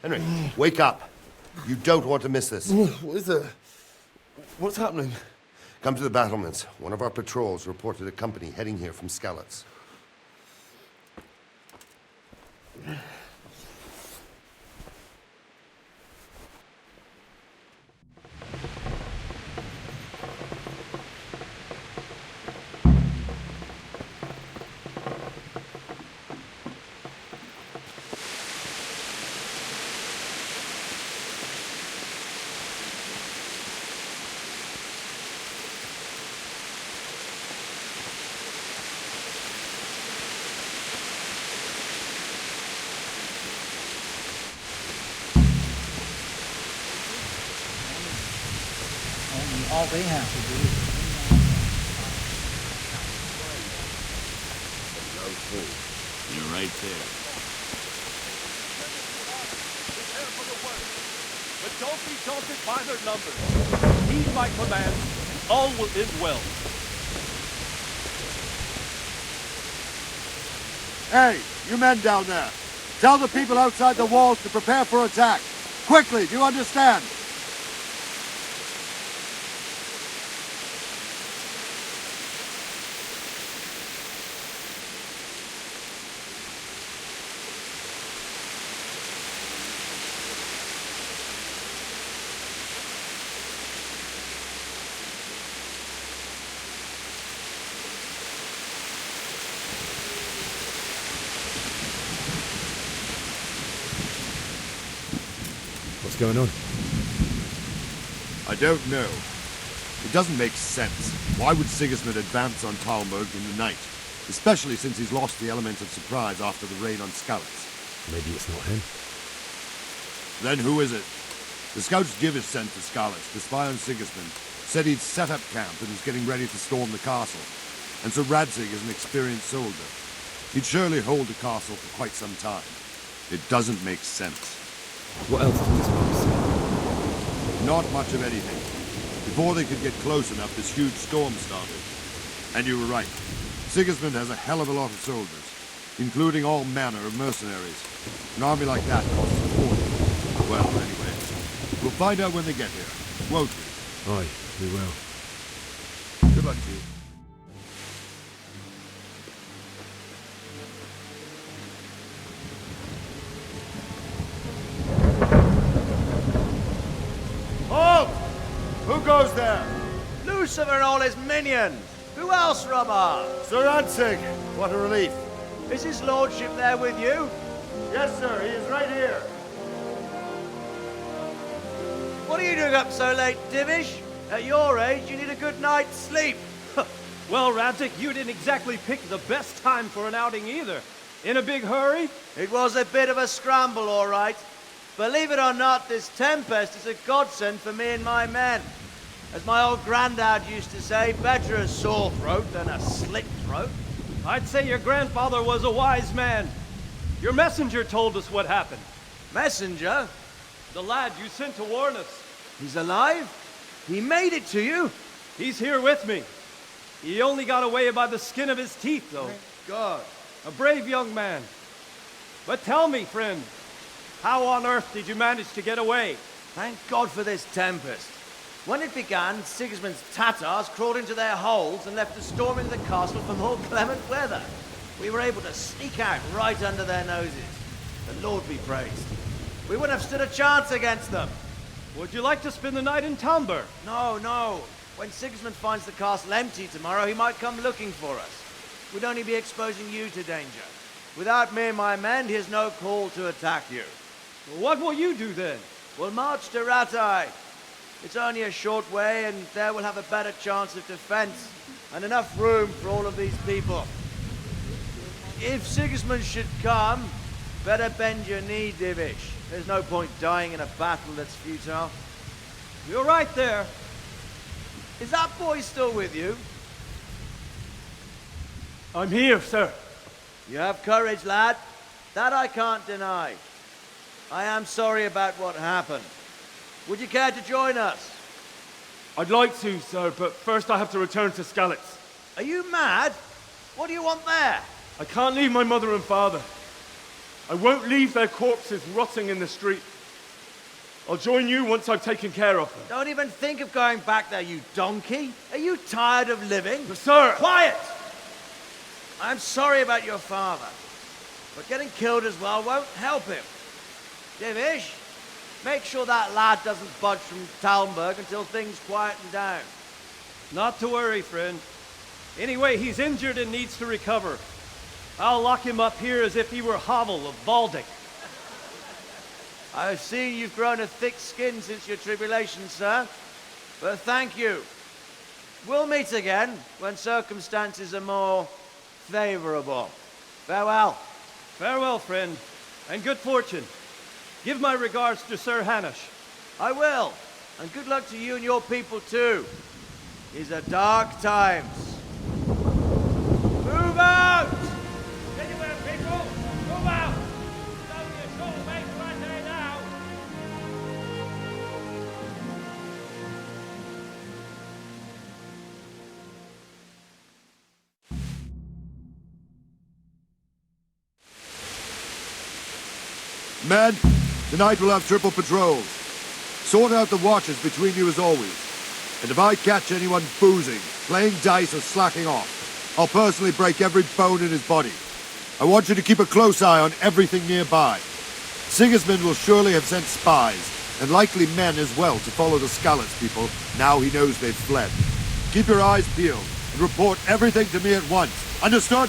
Henry, wake up. You don't want to miss this. What is it? What's happening? Come to the battlements. One of our patrols reported a company heading here from Skalitz. All they have to do is... No fool. You're right there. Prepare for the worst, but don't be daunted by their numbers. Heed my command, and all will end well. Hey, you men down there. Tell the people outside the walls to prepare for attack. Quickly, do you understand? What's going on? I don't know. It doesn't make sense. Why would Sigismund advance on Talmberg in the night? Especially since he's lost the element of surprise after the raid on Skalitz. Maybe it's not him. Then who is it? The scouts Givis sent to Skalitz to spy on Sigismund said he'd set up camp and was getting ready to storm the castle. And so Radzig is an experienced soldier. He'd surely hold the castle for quite some time. It doesn't make sense. What else did this man say? Not much of anything. Before they could get close enough, this huge storm started. And you were right. Sigismund has a hell of a lot of soldiers, including all manner of mercenaries. An army like that costs a fortune. Well, anyway, we'll find out when they get here, won't we? Aye, we will. Good luck to you. Halt! Who goes there? Lucifer and all his minions! Who else, Rubber? Sir Radzig! What a relief. Is his lordship there with you? Yes, sir. He is right here. What are you doing up so late, Divish? At your age, you need a good night's sleep. Well, Radzig, you didn't exactly pick the best time for an outing either. In a big hurry? It was a bit of a scramble, all right. Believe it or not, this tempest is a godsend for me and my men. As my old granddad used to say, better a sore throat than a slit throat. I'd say your grandfather was a wise man. Your messenger told us what happened. Messenger? The lad you sent to warn us. He's alive? He made it to you? He's here with me. He only got away by the skin of his teeth, though. Thank God. A brave young man. But tell me, friend, how on earth did you manage to get away? Thank God for this tempest. When it began, Sigismund's Tatars crawled into their holes and left us storming the castle for more clement weather. We were able to sneak out right under their noses. The Lord be praised. We wouldn't have stood a chance against them. Would you like to spend the night in Talmberg? No, no. When Sigismund finds the castle empty tomorrow, he might come looking for us. We'd only be exposing you to danger. Without me and my men, he has no call to attack you. What will you do then? We'll march to Ratai. It's only a short way, and there we'll have a better chance of defense and enough room for all of these people. If Sigismund should come, better bend your knee, Divish. There's no point dying in a battle that's futile. You're right there. Is that boy still with you? I'm here, sir. You have courage, lad. That I can't deny. I am sorry about what happened. Would you care to join us? I'd like to, sir, but first I have to return to Skalitz. Are you mad? What do you want there? I can't leave my mother and father. I won't leave their corpses rotting in the street. I'll join you once I've taken care of them. Don't even think of going back there, you donkey. Are you tired of living? But sir! Quiet! I'm sorry about your father, but getting killed as well won't help him. Divish, make sure that lad doesn't budge from Talmberg until things quieten down. Not to worry, friend. Anyway, he's injured and needs to recover. I'll lock him up here as if he were Havel of Baldic. I've seen you've grown a thick skin since your tribulation, sir. But thank you. We'll meet again when circumstances are more favorable. Farewell. Farewell, friend, and good fortune. Give my regards to Sir Hanush. I will. And good luck to you and your people too. These are dark times. Move out! Anywhere, people! Move out! It's only a short way to right there now. Men, tonight we'll have triple patrols. Sort out the watches between you as always. And if I catch anyone boozing, playing dice or slacking off, I'll personally break every bone in his body. I want you to keep a close eye on everything nearby. Sigismund will surely have sent spies, and likely men as well, to follow the Skalitz people now he knows they've fled. Keep your eyes peeled, and report everything to me at once. Understood?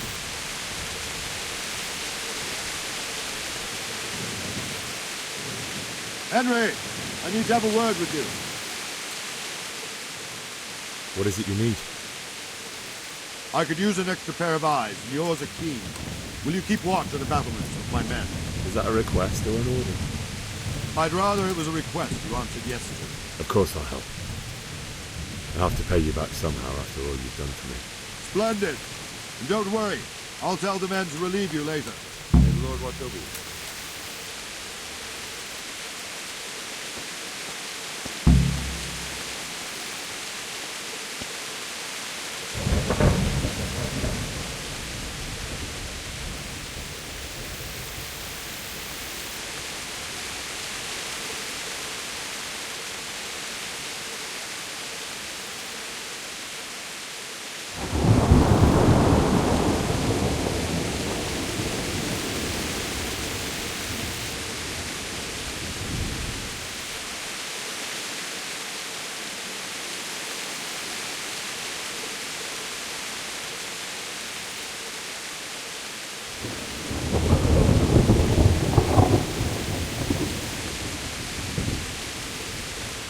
Henry, I need to have a word with you. What is it you need? I could use an extra pair of eyes, and yours are keen. Will you keep watch on the battlements with my men? Is that a request or an order? I'd rather it was a request you answered yes to. Of course I'll help. I'll have to pay you back somehow after all you've done for me. Splendid. And don't worry, I'll tell the men to relieve you later. May the Lord watch over you.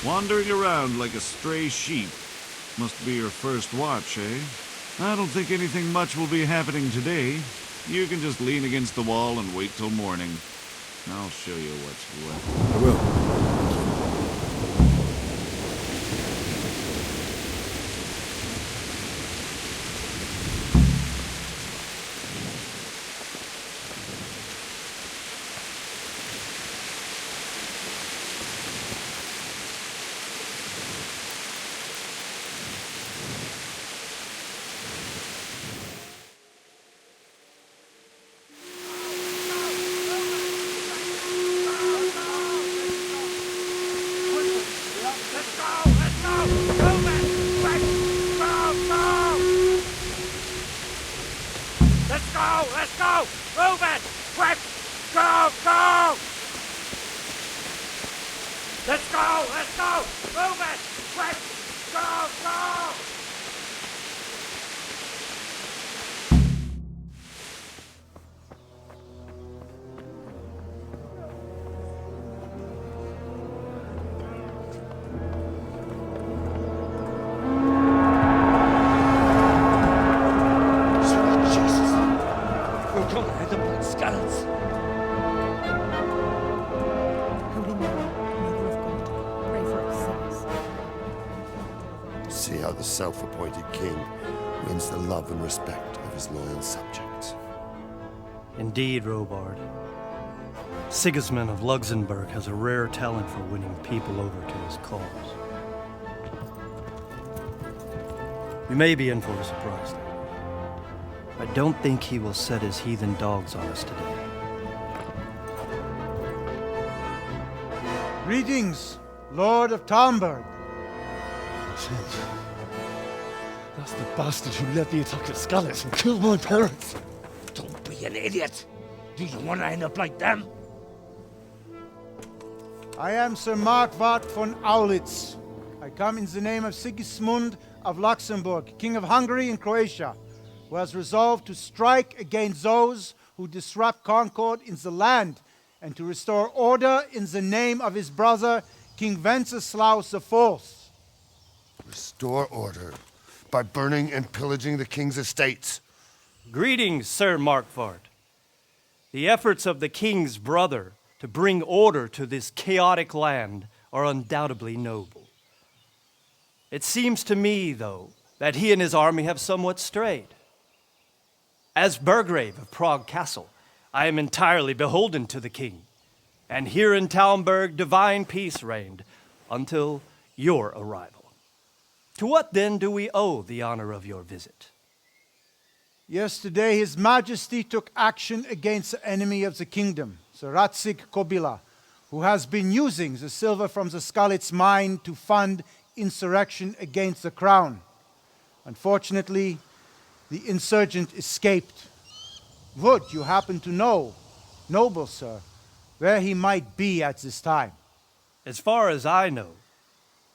Wandering around like a stray sheep. Must be your first watch, eh? I don't think anything much will be happening today. You can just lean against the wall and wait till morning. I'll show you what's what. I will. Let's go! Move it! Quick! Go! Go! Let's go! Let's go! Move it! Quick! Go! Go! See how the self-appointed king wins the love and respect of his loyal subjects. Indeed, Robard. Sigismund of Luxembourg has a rare talent for winning people over to his cause. We may be in for a surprise, though. I don't think he will set his heathen dogs on us today. Greetings, Lord of Talmberg. That's the bastard who led the attack at Scarlet and killed my parents. Don't be an idiot. Do you want to end up like them? I am Sir Markwart von Aulitz. I come in the name of Sigismund of Luxembourg, King of Hungary and Croatia, who has resolved to strike against those who disrupt concord in the land and to restore order in the name of his brother, King Wenceslaus IV. Restore order by burning and pillaging the king's estates. Greetings, Sir Markwart. The efforts of the king's brother to bring order to this chaotic land are undoubtedly noble. It seems to me, though, that he and his army have somewhat strayed. As Burgrave of Prague Castle, I am entirely beholden to the king, and here in Talmberg divine peace reigned until your arrival. To what then do we owe the honor of your visit? Yesterday, His Majesty took action against the enemy of the kingdom, Sir Radzig Kobyla, who has been using the silver from the Skalitz mine to fund insurrection against the crown. Unfortunately, the insurgent escaped. Would you happen to know, noble sir, where he might be at this time? As far as I know,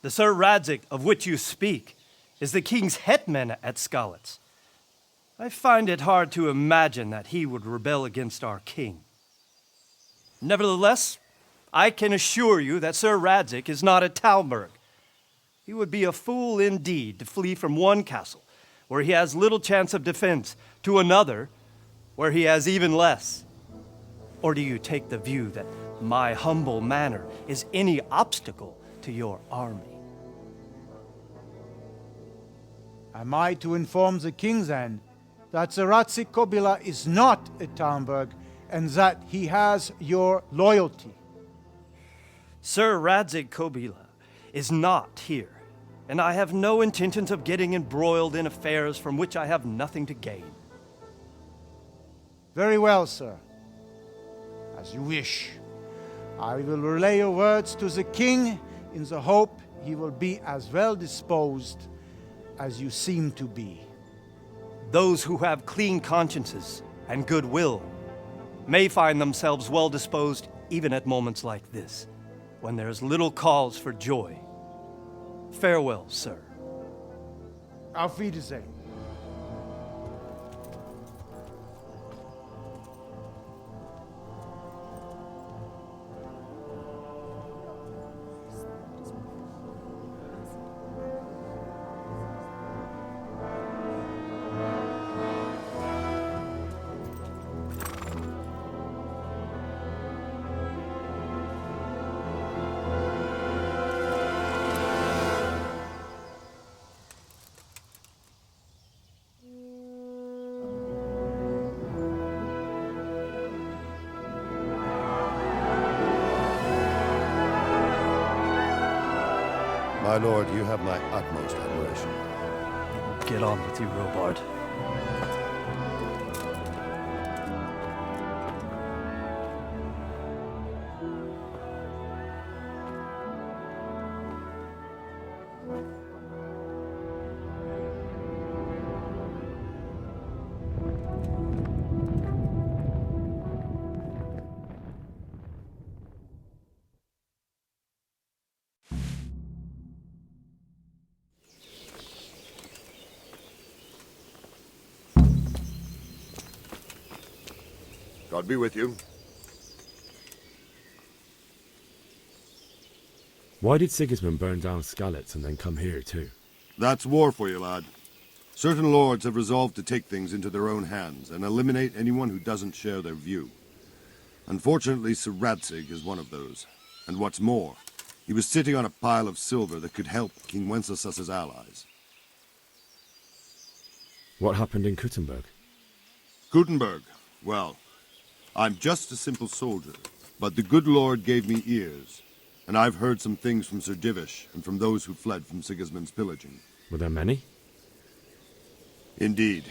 the Sir Radzig of which you speak is the king's hetman at Skalitz. I find it hard to imagine that he would rebel against our king. Nevertheless, I can assure you that Sir Radzig is not at Talmberg. He would be a fool indeed to flee from one castle, where he has little chance of defense, to another, where he has even less. Or do you take the view that my humble manner is any obstacle to your army? Am I to inform the king then that Sir Radzig Kobyla is not at Talmberg and that he has your loyalty? Sir Radzig Kobyla is not here, and I have no intentions of getting embroiled in affairs from which I have nothing to gain. Very well, sir. As you wish. I will relay your words to the king in the hope he will be as well disposed as you seem to be. Those who have clean consciences and goodwill may find themselves well disposed even at moments like this, when there is little cause for joy. Farewell, sir. Auf Wiedersehen. My lord, you have my utmost admiration. Get on with you, Robard. God be with you. Why did Sigismund burn down Skalitz and then come here too? That's war for you, lad. Certain lords have resolved to take things into their own hands and eliminate anyone who doesn't share their view. Unfortunately, Sir Radzig is one of those. And what's more, he was sitting on a pile of silver that could help King Wenceslas's allies. What happened in Kuttenberg? Gutenberg, well, I'm just a simple soldier, but the good Lord gave me ears, and I've heard some things from Sir Divish and from those who fled from Sigismund's pillaging. Were there many? Indeed,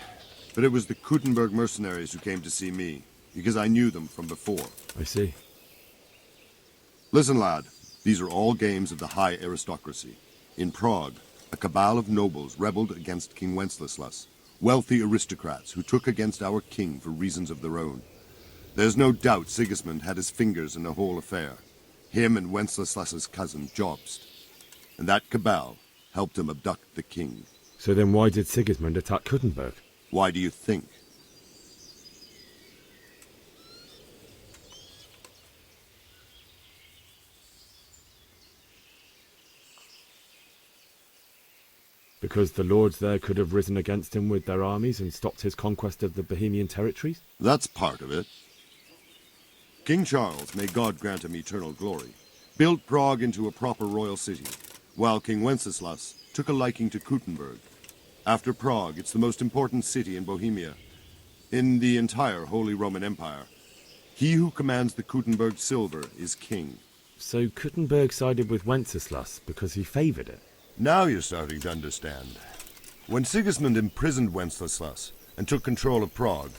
but it was the Kuttenberg mercenaries who came to see me, because I knew them from before. I see. Listen, lad, These are all games of the high aristocracy. In Prague, a cabal of nobles rebelled against King Wenceslas, wealthy aristocrats who took against our king for reasons of their own. There's no doubt Sigismund had his fingers in the whole affair. Him and Wenceslas's cousin, Jobst. And that cabal helped him abduct the king. So then why did Sigismund attack Kuttenberg? Why do you think? Because the lords there could have risen against him with their armies and stopped his conquest of the Bohemian territories? That's part of it. King Charles, may God grant him eternal glory, built Prague into a proper royal city, while King Wenceslas took a liking to Kuttenberg. After Prague, it's the most important city in Bohemia, in the entire Holy Roman Empire. He who commands the Kuttenberg silver is king. So Kuttenberg sided with Wenceslas because he favoured it? Now you're starting to understand. When Sigismund imprisoned Wenceslas and took control of Prague,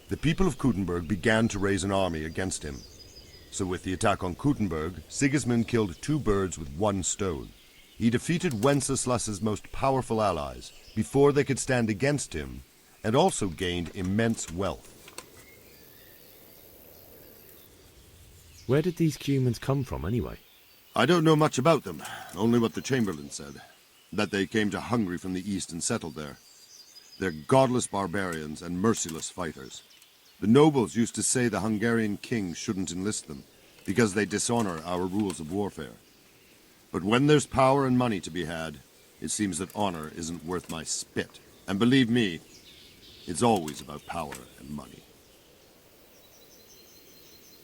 the people of Kuttenberg began to raise an army against him. So with the attack on Kuttenberg, Sigismund killed two birds with one stone. He defeated Wenceslas's most powerful allies before they could stand against him, and also gained immense wealth. Where did these humans come from anyway? I don't know much about them, only what the Chamberlain said, that they came to Hungary from the east and settled there. They're godless barbarians and merciless fighters. The nobles used to say the Hungarian king shouldn't enlist them, because they dishonor our rules of warfare. But when there's power and money to be had, it seems that honor isn't worth my spit. And believe me, it's always about power and money.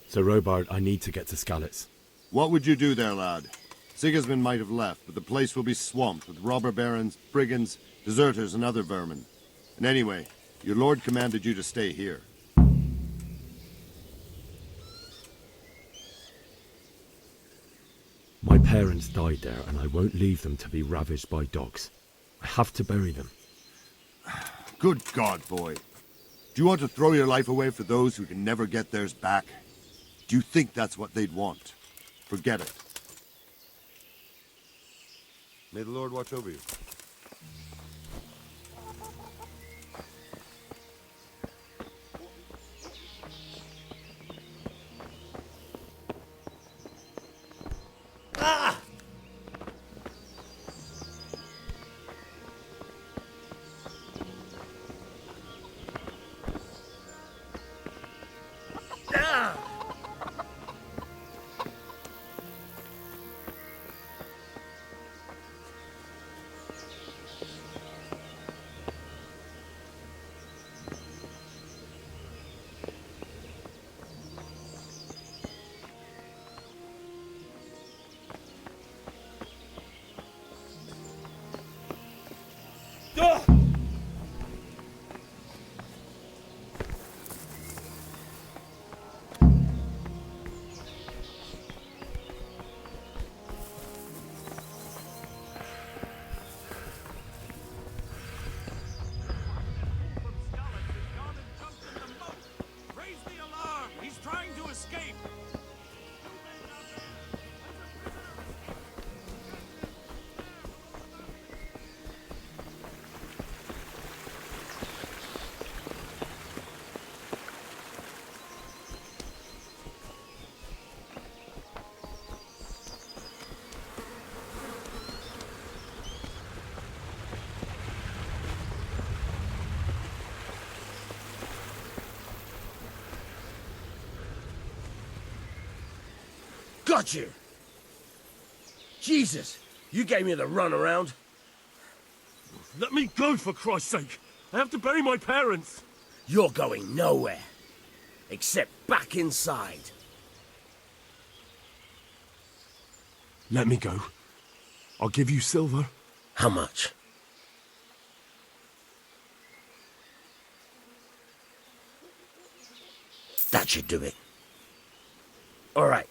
So Robard, I need to get to Skalitz. What would you do there, lad? Sigismund might have left, but the place will be swamped with robber barons, brigands, deserters, and other vermin. And anyway, your lord commanded you to stay here. My parents died there, and I won't leave them to be ravaged by dogs. I have to bury them. Good God, boy. Do you want to throw your life away for those who can never get theirs back? Do you think that's what they'd want? Forget it. May the Lord watch over you. Got you! Jesus, you gave me the runaround. Let me go, for Christ's sake! I have to bury my parents! You're going nowhere. Except back inside. Let me go. I'll give you silver. How much? That should do it. All right.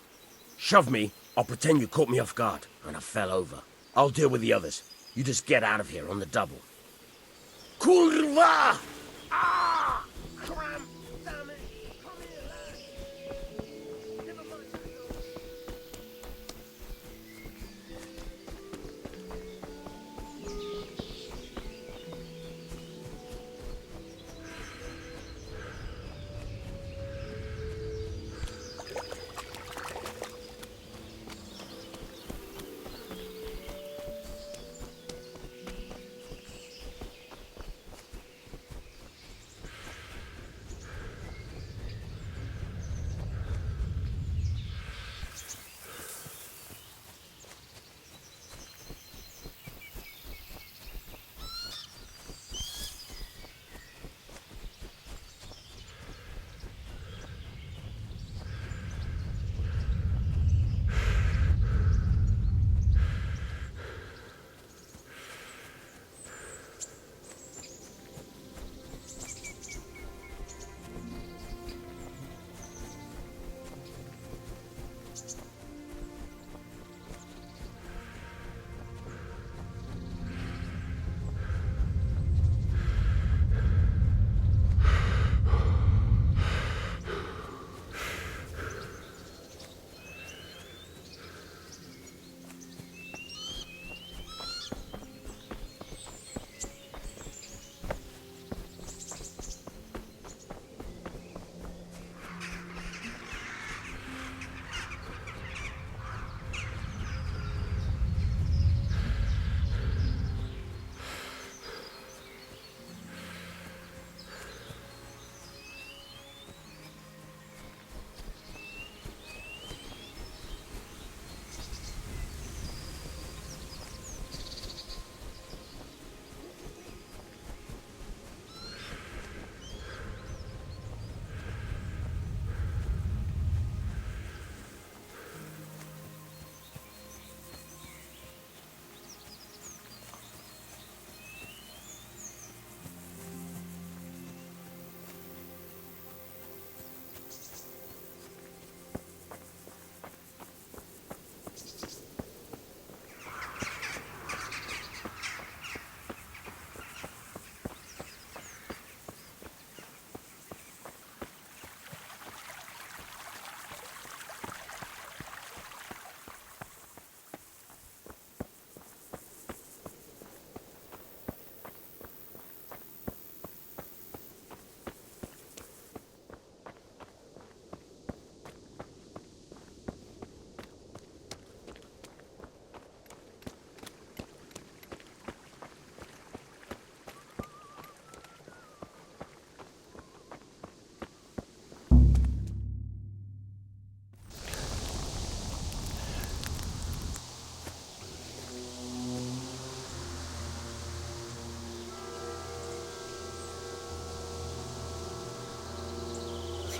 Shove me. I'll pretend you caught me off guard, and I fell over. I'll deal with the others. You just get out of here on the double. Kurva! Ah! Cramp! Damn it! Come here, lad! Never mind.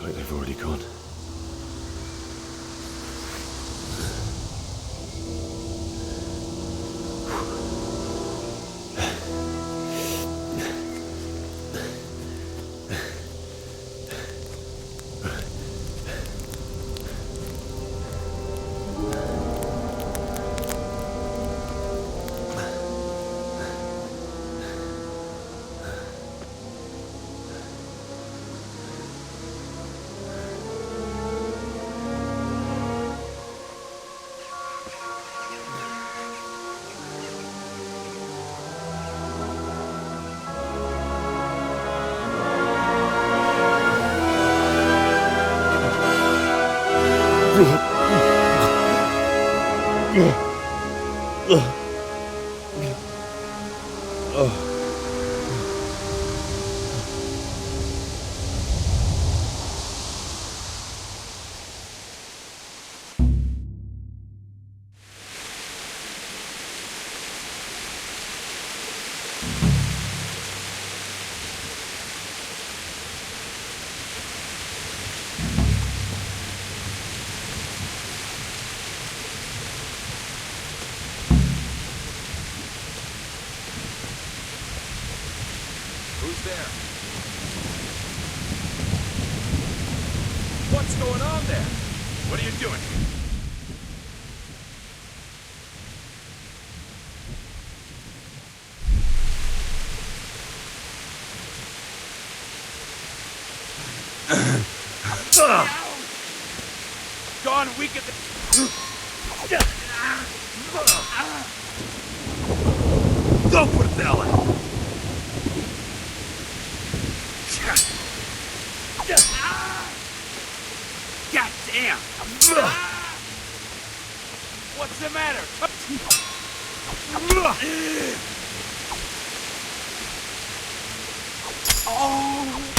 like they've already gone. Who's there? What's going on there? What are you doing here? Gone weak at the... Go for the belly! God damn! What's the matter? Oh!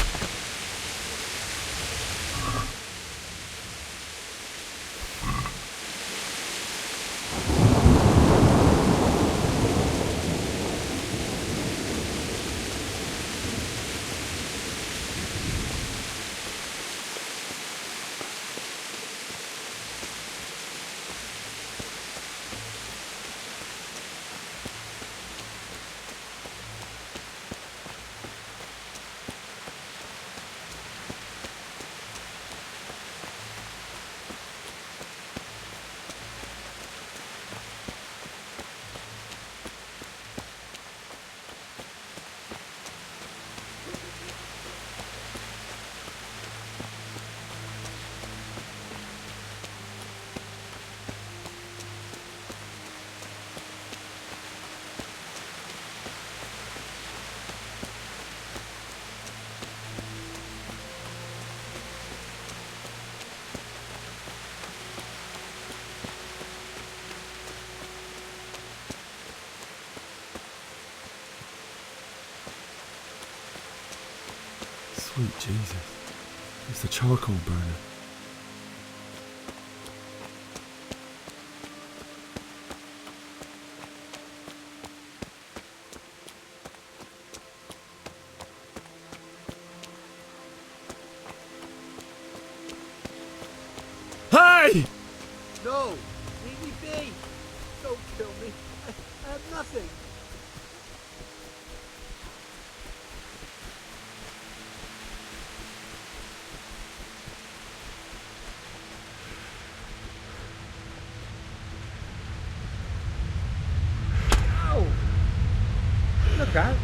Sweet Jesus. It's the charcoal burner. Hey! No! Leave me be! Don't kill me. I have nothing. Ow! Look out!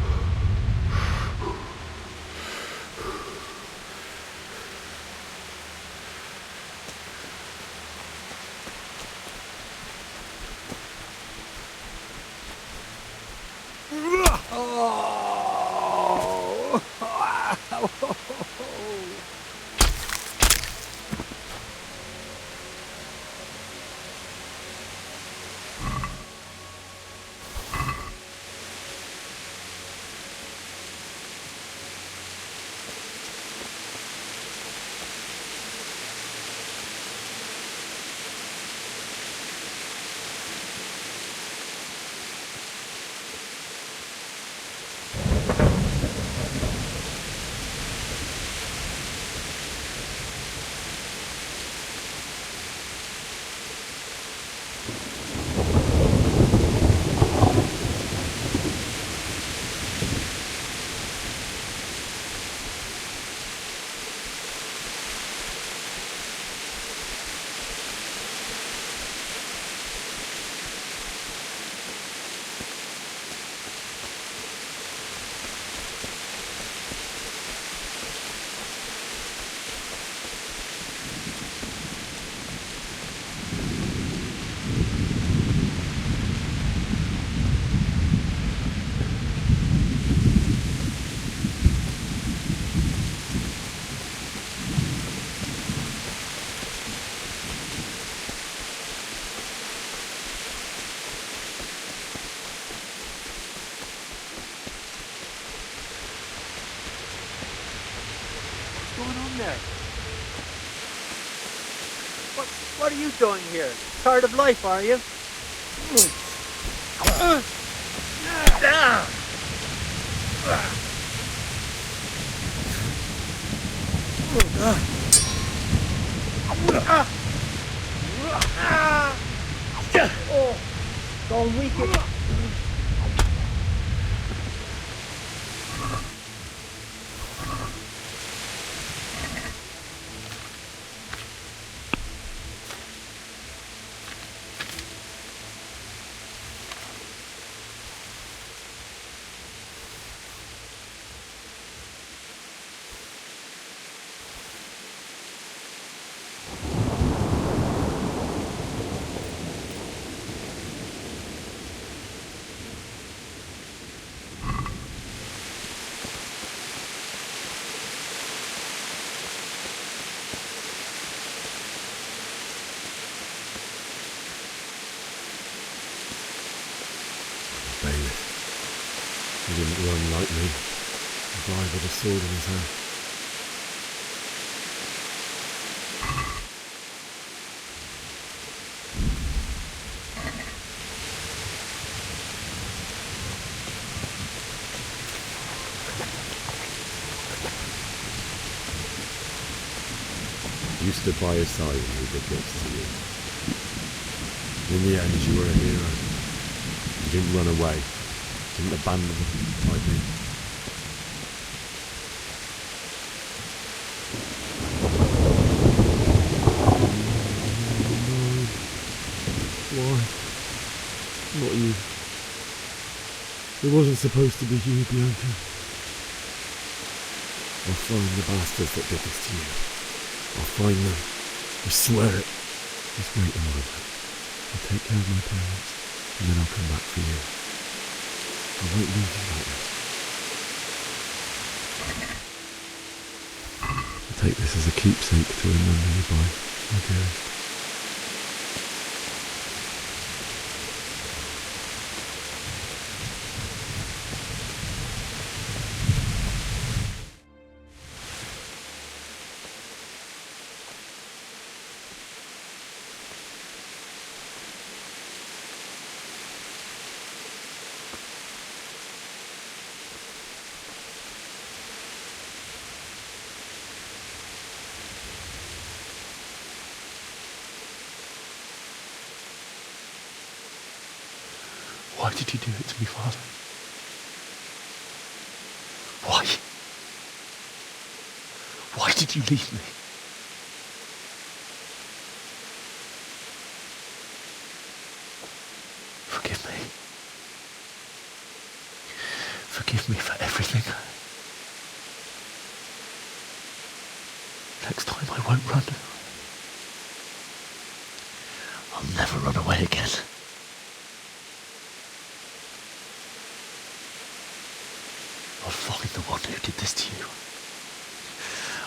going on there? What are you doing here? Tired of life, are you? Down! Oh, gone weakened. He didn't run like me. He died with a sword in his hand. You stood by his side when he did this to you. In the end, you were a hero. You didn't run away. Didn't abandon him like me. Why? Not you. It wasn't supposed to be you, Bianca. I'll find the bastards that did this to you. I'll find them. I swear it. Just wait a moment. I'll take care of my parents, and then I'll come back for you. I won't leave you like this. I'll take this as a keepsake to remember you by, my dearest. Why did you do it to me, Father? Why? Why did you leave me? Forgive me. Forgive me for everything. Next time I won't run. I'll never run away again. I'll find the one who did this to you.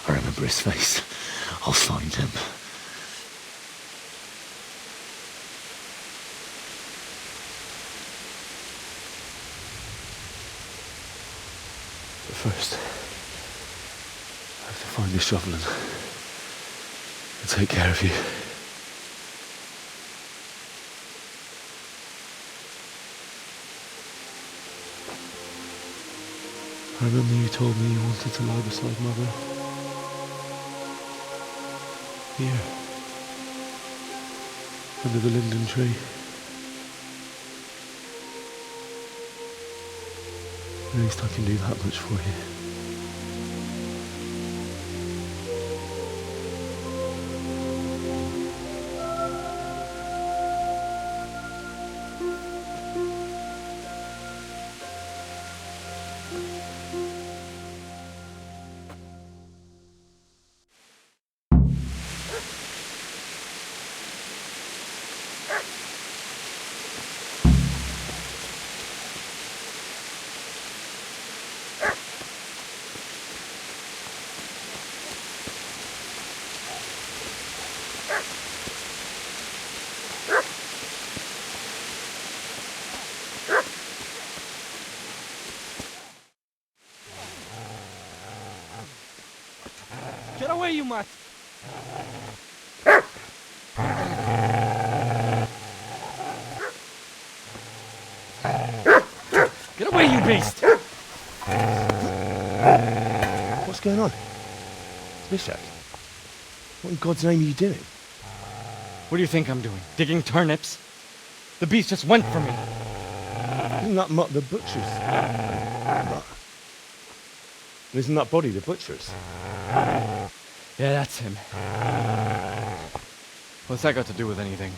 I remember his face. I'll find him. But first, I have to find this shovel and take care of you. I remember you told me you wanted to lie beside Mother. Here. Under the linden tree. At least I can do that much for you. away, you mutt! Get away, you beast! What's going on? Bishop, what in God's name are you doing? What do you think I'm doing? Digging turnips? The beast just went for me. Isn't that Mutt the butcher's? Isn't that body the butcher's? Yeah, that's him. What's that got to do with anything?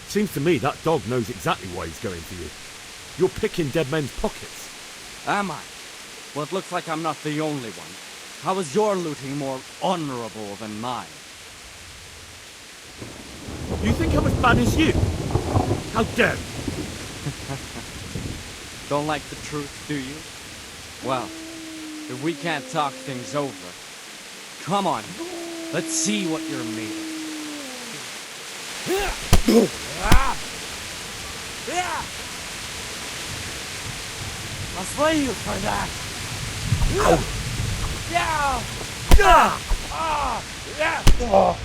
Seems to me that dog knows exactly why he's going for you. You're picking dead men's pockets. Am I? Well, it looks like I'm not the only one. How is your looting more honorable than mine? You think I'm as bad as you? How dare you? Don't like the truth, do you? Well, if we can't talk things over, come on, let's see what you're made of. I'll slay you for that! Yeah! Well,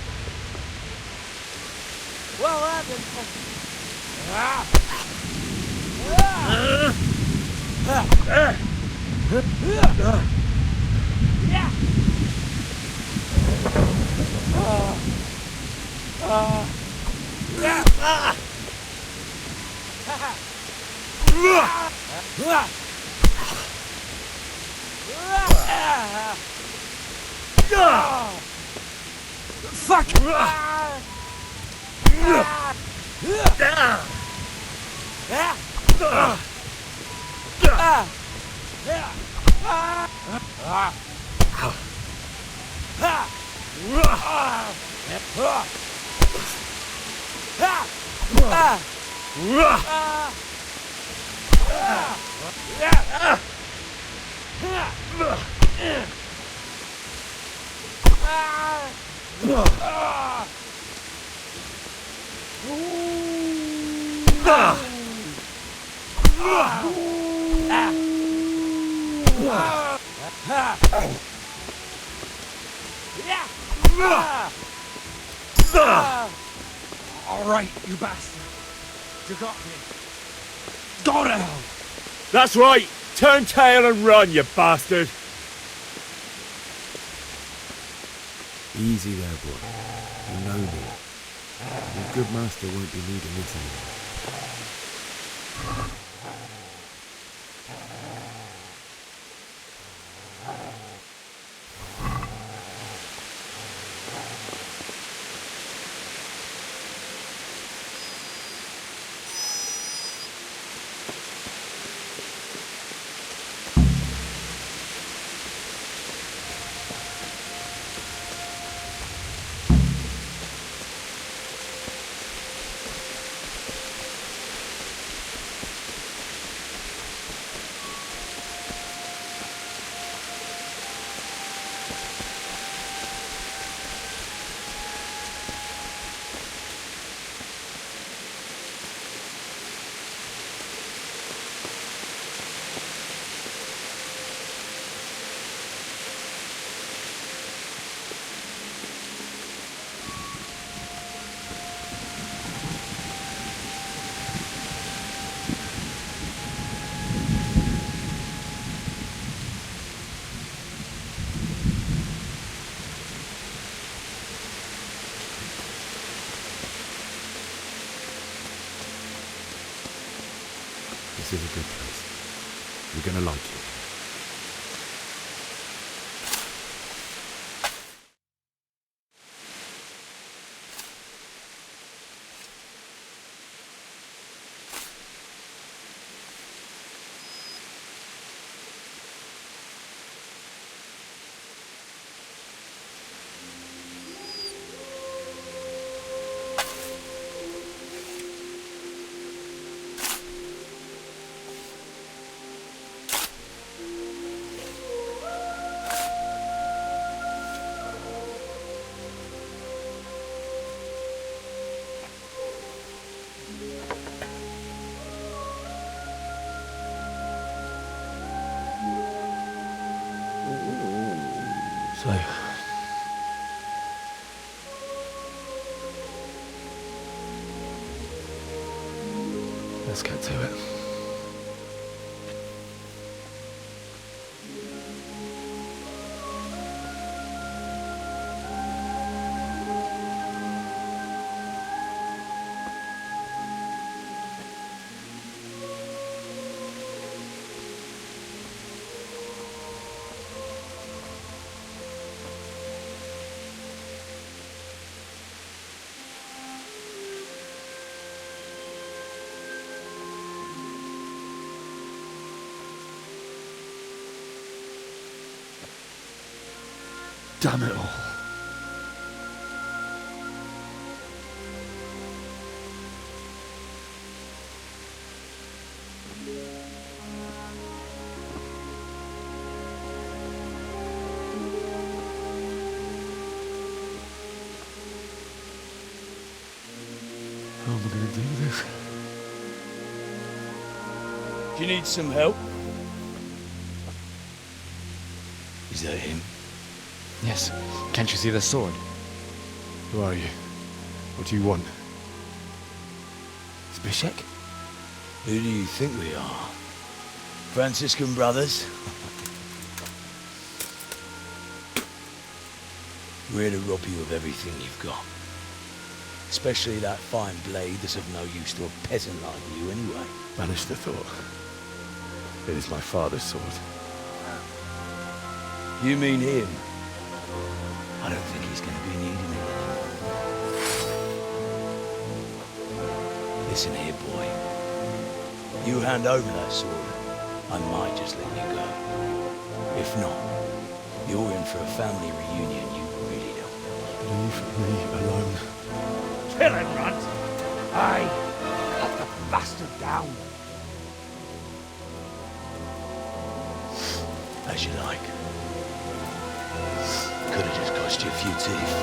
fuck! All right, you bastard. You got me. Go to hell. That's right! Turn tail and run, you bastard! Easy there, boy. You know me. Your good master won't be needing this anymore. This is a good place. You're gonna like it. So, let's get to it. Damn it all. How am I going to do this? Do you need some help? Is that him? Yes. Can't you see the sword? Who are you? What do you want? Zbyszek? Who do you think we are? Franciscan brothers? We're to rob you of everything you've got. Especially that fine blade that's of no use to a peasant like you anyway. Banish the thought. It is my father's sword. You mean him? I don't think he's going to be needing it anymore. Listen here, boy. You hand over that sword, I might just let you go. If not, you're in for a family reunion you really don't. Leave me alone. Kill him, Runt! Aye, cut the bastard down. As you like. Could have just cost you a few teeth.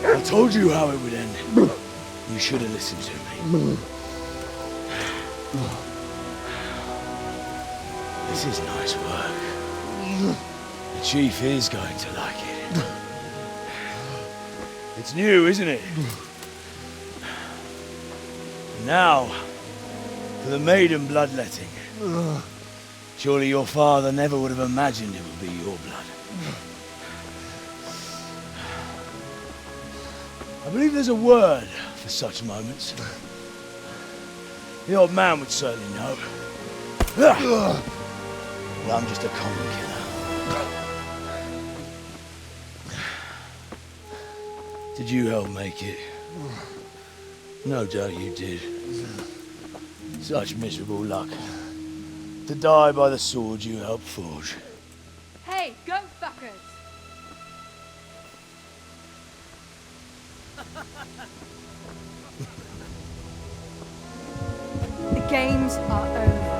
I told you how it would end. You should have listened to me. This is nice work. The chief is going to like it. It's new, isn't it? Now, for the maiden bloodletting. Surely your father never would have imagined it would be your blood. I believe there's a word for such moments. The old man would certainly know. Well, I'm just a common killer. Did you help make it? No doubt you did. Such miserable luck. To die by the sword you helped forge. Hey, go fuckers! The games are over.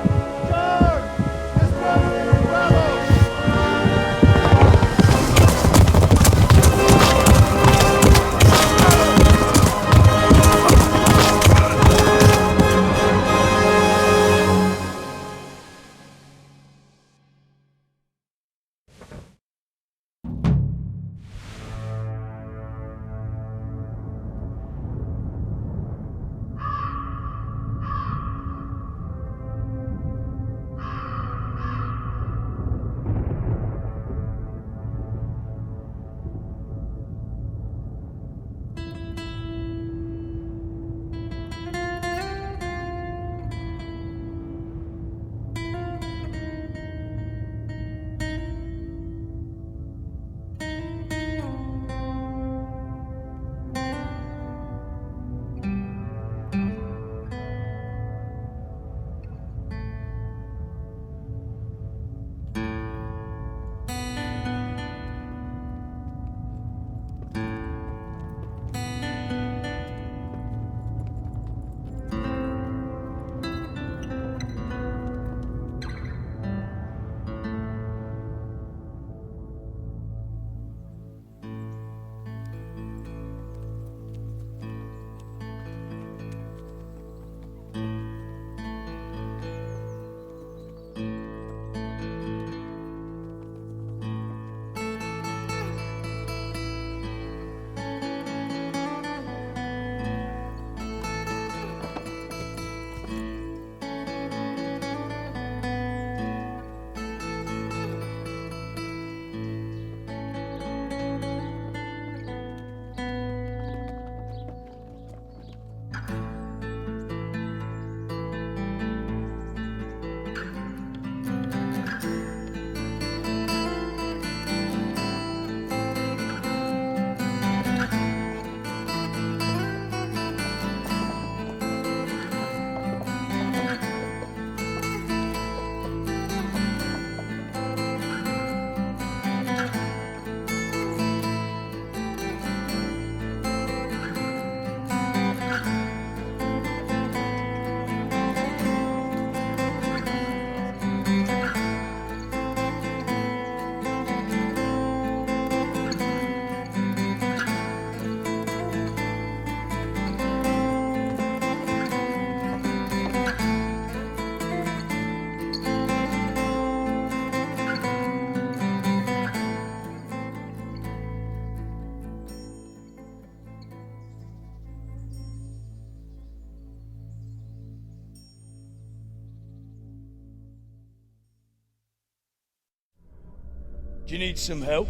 Do you need some help?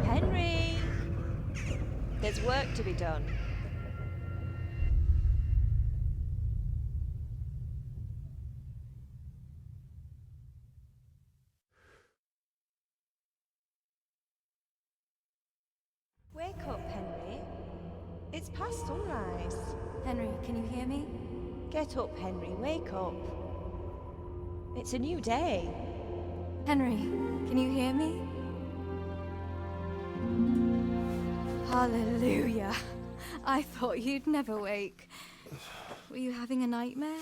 Henry! There's work to be done. Wake up, Henry. It's past sunrise. Henry, can you hear me? Get up, Henry. Wake up. It's a new day. Henry, can you hear me? Hallelujah. I thought you'd never wake. Were you having a nightmare?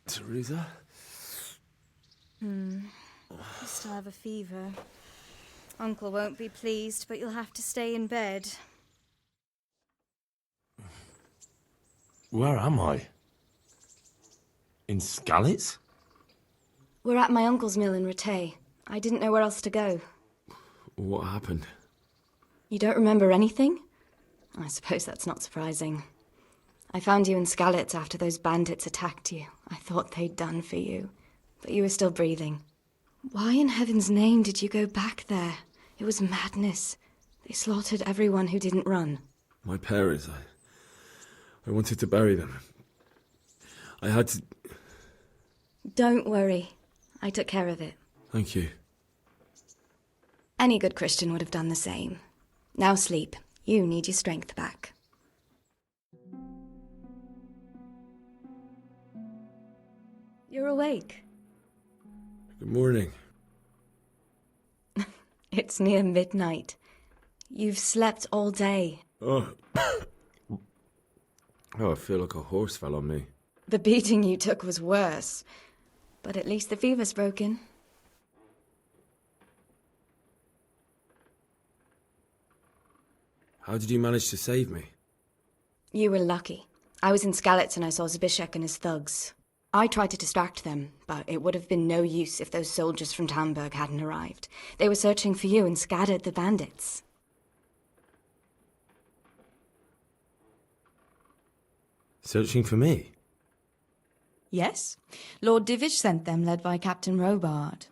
Teresa? You still have a fever. Uncle won't be pleased, but you'll have to stay in bed. Where am I? In Skalitz? We're at my uncle's mill in Rattay. I didn't know where else to go. What happened? You don't remember anything? I suppose that's not surprising. I found you in Skalitz after those bandits attacked you. I thought they'd done for you, but you were still breathing. Why in heaven's name did you go back there? It was madness. They slaughtered everyone who didn't run. My parents, I wanted to bury them. I had to... Don't worry. I took care of it. Thank you. Any good Christian would have done the same. Now sleep. You need your strength back. You're awake. Good morning. It's near midnight. You've slept all day. Oh. Oh, I feel like a horse fell on me. The beating you took was worse. But at least the fever's broken. How did you manage to save me? You were lucky. I was in Skalitz and I saw Zbyszek and his thugs. I tried to distract them, but it would have been no use if those soldiers from Tamburg hadn't arrived. They were searching for you and scattered the bandits. Searching for me? Yes. Lord Divish sent them, led by Captain Robard.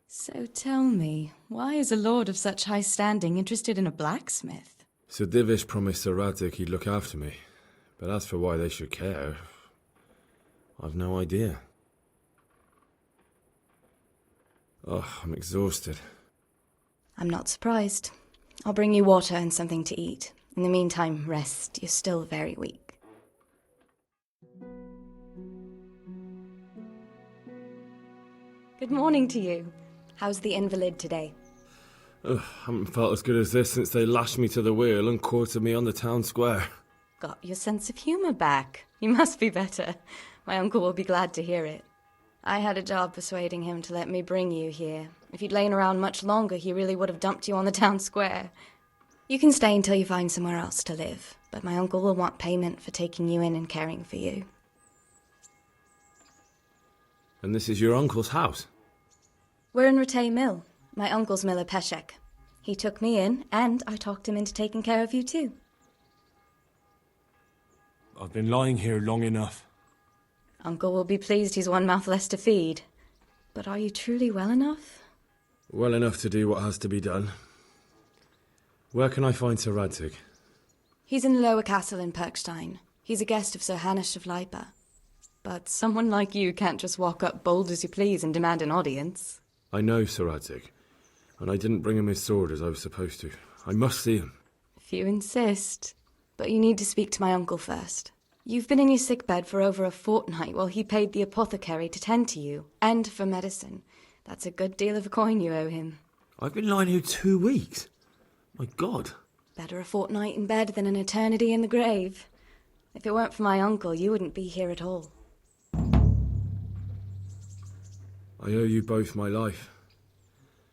So tell me, why is a lord of such high standing interested in a blacksmith? Sir Divish promised Sir Radzig he'd look after me. But as for why they should care, I've no idea. Oh, I'm exhausted. I'm not surprised. I'll bring you water and something to eat. In the meantime, rest. You're still very weak. Good morning to you. How's the invalid today? Ugh, haven't felt as good as this since they lashed me to the wheel and quartered me on the town square. Got your sense of humour back. You must be better. My uncle will be glad to hear it. I had a job persuading him to let me bring you here. If you'd lain around much longer, he really would have dumped you on the town square. You can stay until you find somewhere else to live, but my uncle will want payment for taking you in and caring for you. And this is your uncle's house? We're in Rattay Mill. My uncle's miller Peshek. He took me in, and I talked him into taking care of you too. I've been lying here long enough. Uncle will be pleased he's one mouth less to feed. But are you truly well enough? Well enough to do what has to be done. Where can I find Sir Radzig? He's in the lower castle in Perkstein. He's a guest of Sir Hanush of Leipa. But someone like you can't just walk up bold as you please and demand an audience. I know Sir Radzig, and I didn't bring him his sword as I was supposed to. I must see him. If you insist. But you need to speak to my uncle first. You've been in your sickbed for over a fortnight while he paid the apothecary to tend to you, and for medicine. That's a good deal of a coin you owe him. I've been lying here 2 weeks. My God. Better a fortnight in bed than an eternity in the grave. If it weren't for my uncle, you wouldn't be here at all. I owe you both my life,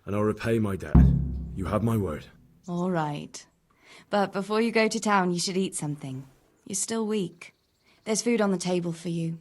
and I'll repay my debt. You have my word. All right. But before you go to town, you should eat something. You're still weak. There's food on the table for you.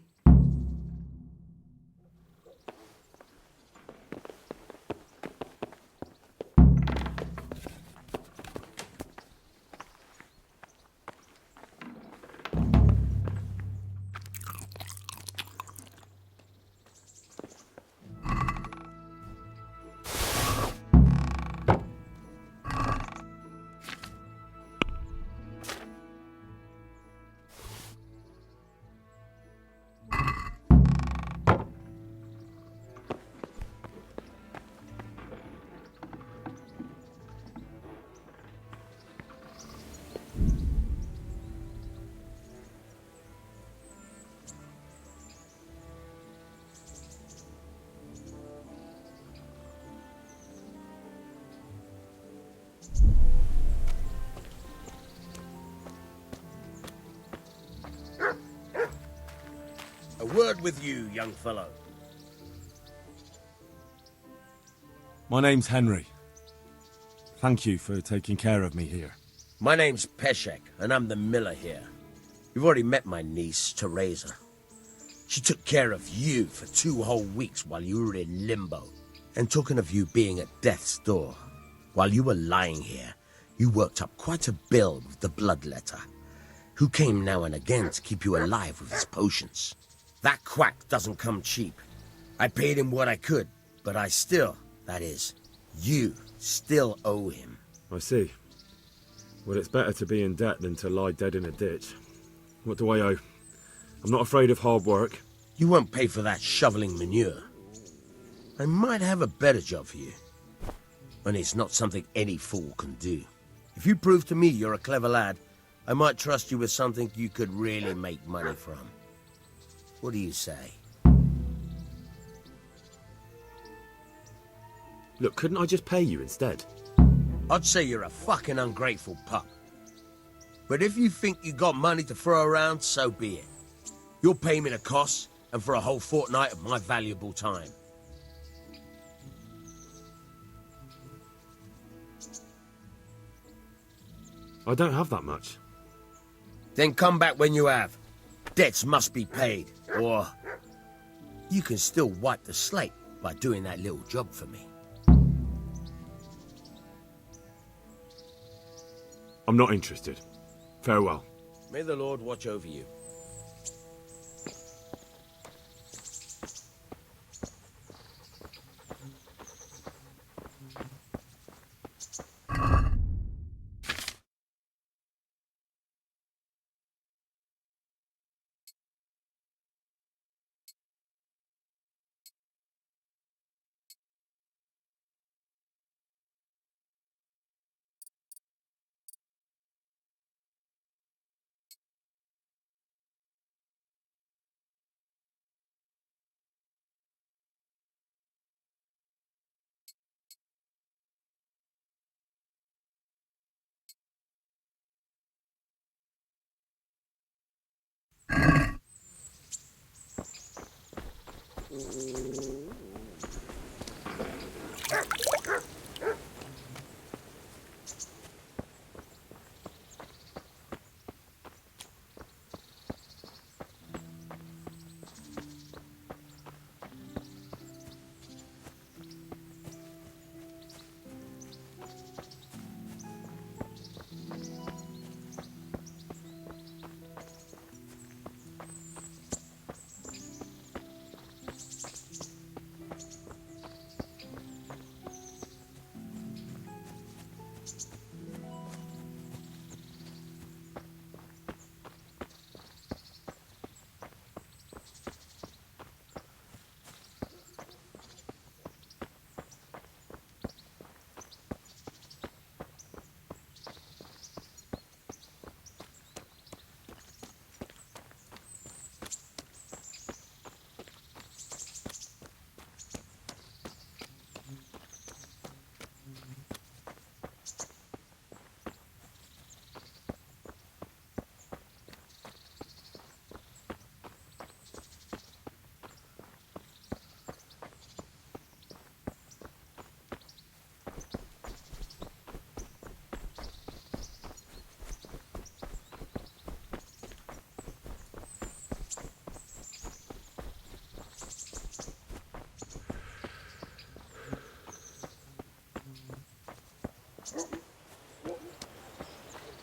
A word with you, young fellow. My name's Henry. Thank you for taking care of me here. My name's Peshek, and I'm the miller here. You've already met my niece, Teresa. She took care of you for 2 whole weeks while you were in limbo. And talking of you being at death's door, while you were lying here, you worked up quite a bill with the bloodletter, who came now and again to keep you alive with his potions. That quack doesn't come cheap. I paid him what I could, but I still, that is, you still owe him. I see. Well, it's better to be in debt than to lie dead in a ditch. What do I owe? I'm not afraid of hard work. You won't pay for that shoveling manure. I might have a better job for you. And it's not something any fool can do. If you prove to me you're a clever lad, I might trust you with something you could really make money from. What do you say? Look, couldn't I just pay you instead? I'd say you're a fucking ungrateful pup. But if you think you got money to throw around, so be it. You'll pay me the costs, and for a whole fortnight of my valuable time. I don't have that much. Then come back when you have. Debts must be paid, or you can still wipe the slate by doing that little job for me. I'm not interested. Farewell. May the Lord watch over you.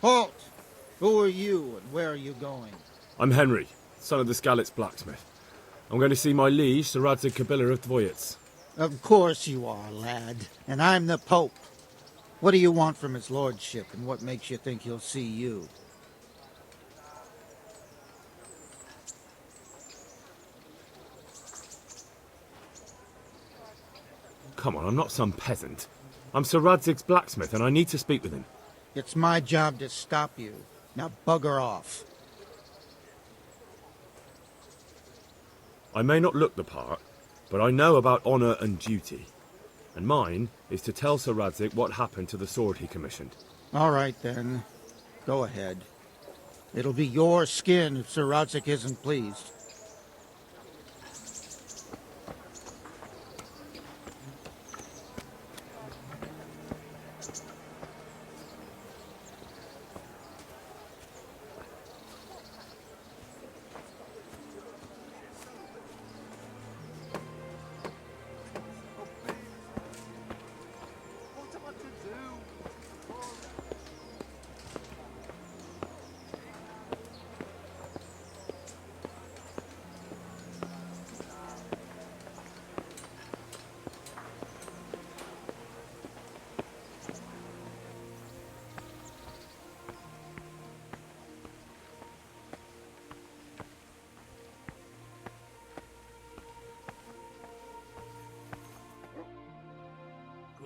Halt! Who are you and where are you going? I'm Henry, son of the Skalitz blacksmith. I'm going to see my liege, Sir Radzig Kobyla of Dvoyitz. Of course you are, lad. And I'm the Pope. What do you want from his lordship, and what makes you think he'll see you? Come on, I'm not some peasant. I'm Sir Radzig's blacksmith, and I need to speak with him. It's my job to stop you. Now bugger off. I may not look the part, but I know about honour and duty. And mine is to tell Sir Radzig what happened to the sword he commissioned. All right, then. Go ahead. It'll be your skin if Sir Radzig isn't pleased.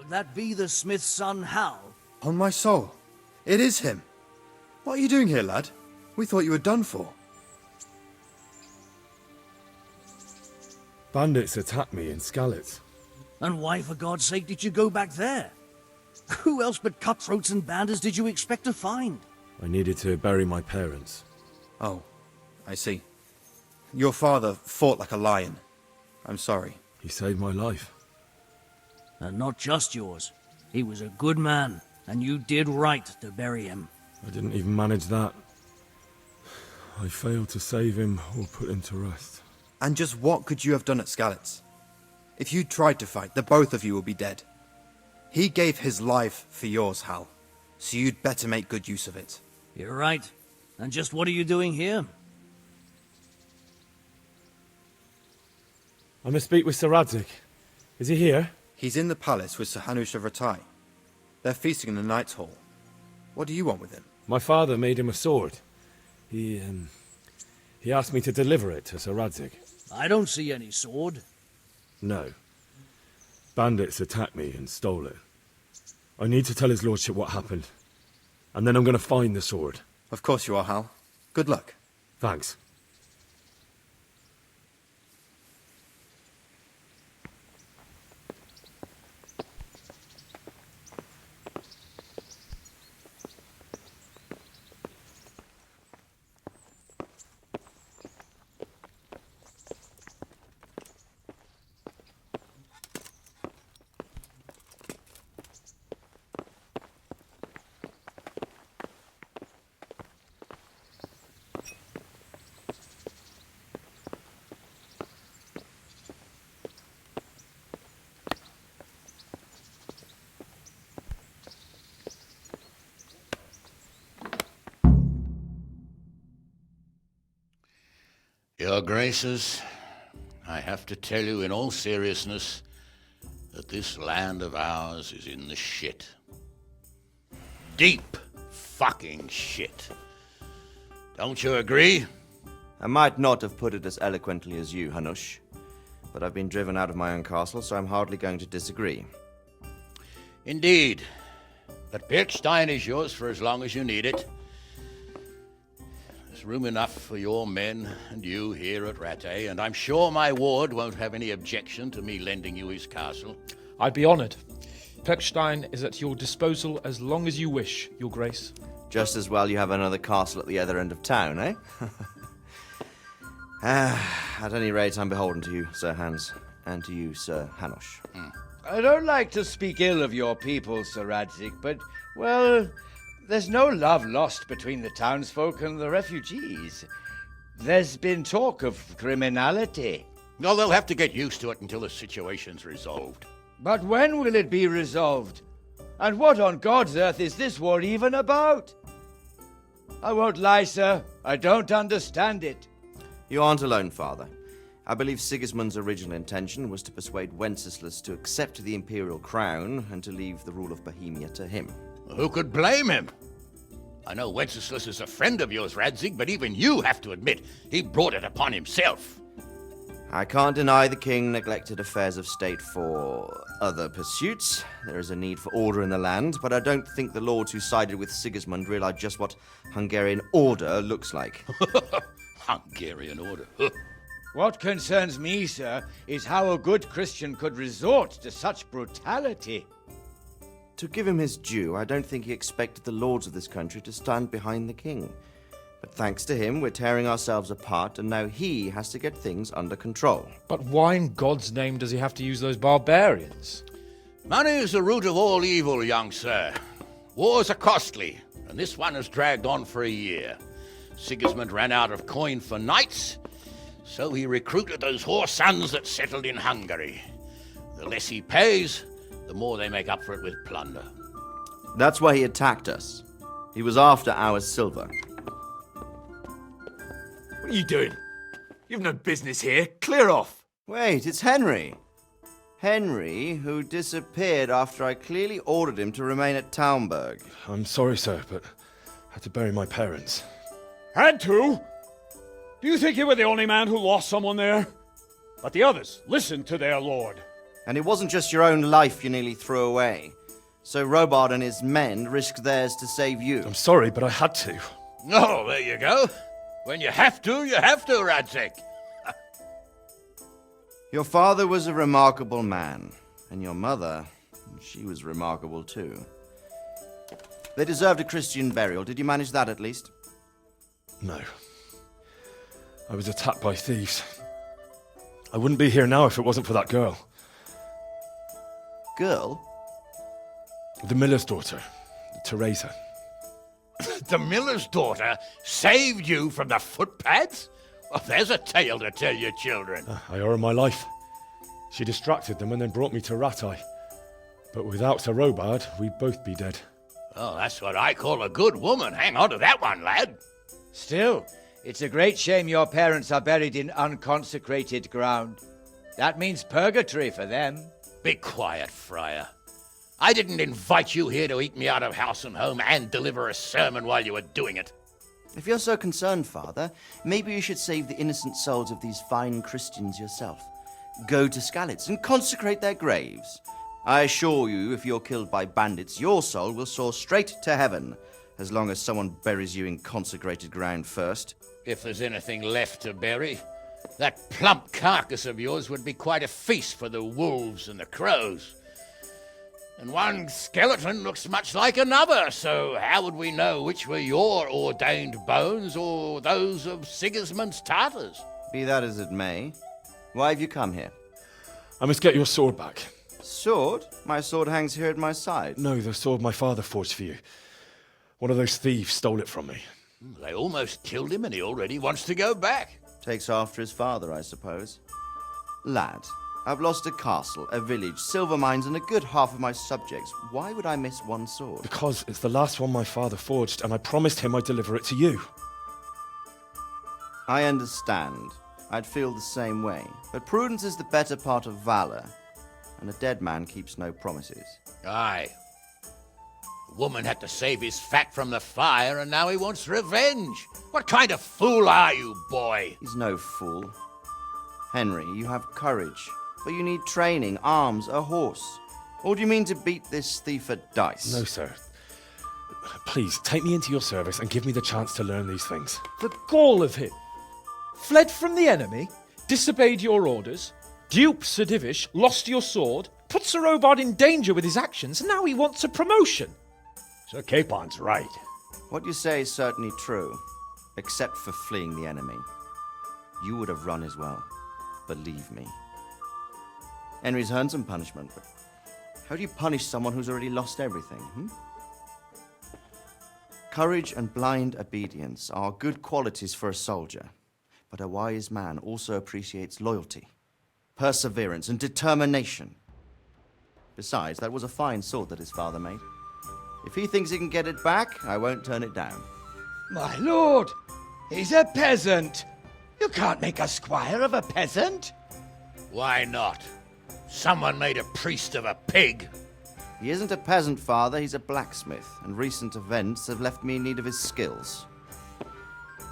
Could that be the smith's son, Hal? On my soul, it is him. What are you doing here, lad? We thought you were done for. Bandits attacked me in Skalitz. And why, for God's sake, did you go back there? Who else but cutthroats and bandits did you expect to find? I needed to bury my parents. Oh, I see. Your father fought like a lion. I'm sorry. He saved my life. And not just yours. He was a good man, and you did right to bury him. I didn't even manage that. I failed to save him or put him to rest. And just what could you have done at Skalitz? If you tried to fight, the both of you will be dead. He gave his life for yours, Hal, so you'd better make good use of it. You're right. And just what are you doing here? I must speak with Sir Radzig. Is he here? He's in the palace with Sir Hanush of Rattay. They're feasting in the Knight's Hall. What do you want with him? My father made him a sword. He asked me to deliver it to Sir Radzig. I don't see any sword. No. Bandits attacked me and stole it. I need to tell his lordship what happened. And then I'm going to find the sword. Of course you are, Hal. Good luck. Thanks. Your Graces, I have to tell you in all seriousness that this land of ours is in the shit. Deep fucking shit. Don't you agree? I might not have put it as eloquently as you, Hanush, but I've been driven out of my own castle, so I'm hardly going to disagree. Indeed. But Birkstein is yours for as long as you need it. There's room enough for your men and you here at Rattay, and I'm sure my ward won't have any objection to me lending you his castle. I'd be honoured. Birkstein is at your disposal as long as you wish, Your Grace. Just as well you have another castle at the other end of town, eh? At any rate, I'm beholden to you, Sir Hans, and to you, Sir Hanush. I don't like to speak ill of your people, Sir Radzig, but, well, there's no love lost between the townsfolk and the refugees. There's been talk of criminality. No, they'll have to get used to it until the situation's resolved. But when will it be resolved? And what on God's earth is this war even about? I won't lie, sir. I don't understand it. You aren't alone, Father. I believe Sigismund's original intention was to persuade Wenceslas to accept the imperial crown and to leave the rule of Bohemia to him. Who could blame him? I know Wenceslas is a friend of yours, Radzig, but even you have to admit he brought it upon himself. I can't deny the king neglected affairs of state for other pursuits. There is a need for order in the land, but I don't think the lords who sided with Sigismund realized just what Hungarian order looks like. Hungarian order? What concerns me, sir, is how a good Christian could resort to such brutality. To give him his due, I don't think he expected the lords of this country to stand behind the king. But thanks to him, we're tearing ourselves apart, and now he has to get things under control. But why in God's name does he have to use those barbarians? Money is the root of all evil, young sir. Wars are costly, and this one has dragged on for a year. Sigismund ran out of coin for knights, so he recruited those whore sons that settled in Hungary. The less he pays, the more they make up for it with plunder. That's why he attacked us. He was after our silver. What are you doing? You've no business here. Clear off. Wait, it's Henry. Henry, who disappeared after I clearly ordered him to remain at Taumberg. I'm sorry, sir, but I had to bury my parents. Had to? Do you think you were the only man who lost someone there? But the others listened to their lord. And it wasn't just your own life you nearly threw away. So Robard and his men risked theirs to save you. I'm sorry, but I had to. Oh, there you go. When you have to, Radzig. Your father was a remarkable man, and your mother, she was remarkable too. They deserved a Christian burial. Did you manage that at least? No. I was attacked by thieves. I wouldn't be here now if it wasn't for that girl. Girl? The miller's daughter, Teresa. The miller's daughter saved you from the footpads? Well, there's a tale to tell your children. I owe her my life. She distracted them and then brought me to Ratai. But without Sir Robard, we'd both be dead. Oh, that's what I call a good woman. Hang on to that one, lad. Still, it's a great shame your parents are buried in unconsecrated ground. That means purgatory for them. Be quiet, Friar. I didn't invite you here to eat me out of house and home and deliver a sermon while you were doing it. If you're so concerned, Father, maybe you should save the innocent souls of these fine Christians yourself. Go to Skalitz and consecrate their graves. I assure you, if you're killed by bandits, your soul will soar straight to heaven, as long as someone buries you in consecrated ground first. If there's anything left to bury, that plump carcass of yours would be quite a feast for the wolves and the crows. And one skeleton looks much like another, so how would we know which were your ordained bones or those of Sigismund's Tartars? Be that as it may, why have you come here? I must get your sword back. Sword? My sword hangs here at my side. No, the sword my father forged for you. One of those thieves stole it from me. They almost killed him and he already wants to go back. Takes after his father, I suppose. Lad, I've lost a castle, a village, silver mines, and a good half of my subjects. Why would I miss one sword? Because it's the last one my father forged, and I promised him I'd deliver it to you. I understand. I'd feel the same way. But prudence is the better part of valor, and a dead man keeps no promises. Aye. The woman had to save his fat from the fire, and now he wants revenge. What kind of fool are you, boy? He's no fool. Henry, you have courage. But you need training, arms, a horse. Or do you mean to beat this thief at dice? No, sir. Please, take me into your service and give me the chance to learn these things. The gall of him. Fled from the enemy, disobeyed your orders, duped Sir Divish, lost your sword, put Sir Robard in danger with his actions, and now he wants a promotion. Sir Capon's right. What you say is certainly true, except for fleeing the enemy. You would have run as well, believe me. Henry's earned some punishment, but how do you punish someone who's already lost everything, Courage and blind obedience are good qualities for a soldier, but a wise man also appreciates loyalty, perseverance, and determination. Besides, that was a fine sword that his father made. If he thinks he can get it back, I won't turn it down. My lord, he's a peasant. You can't make a squire of a peasant. Why not? Someone made a priest of a pig. He isn't a peasant, father, he's a blacksmith, and recent events have left me in need of his skills.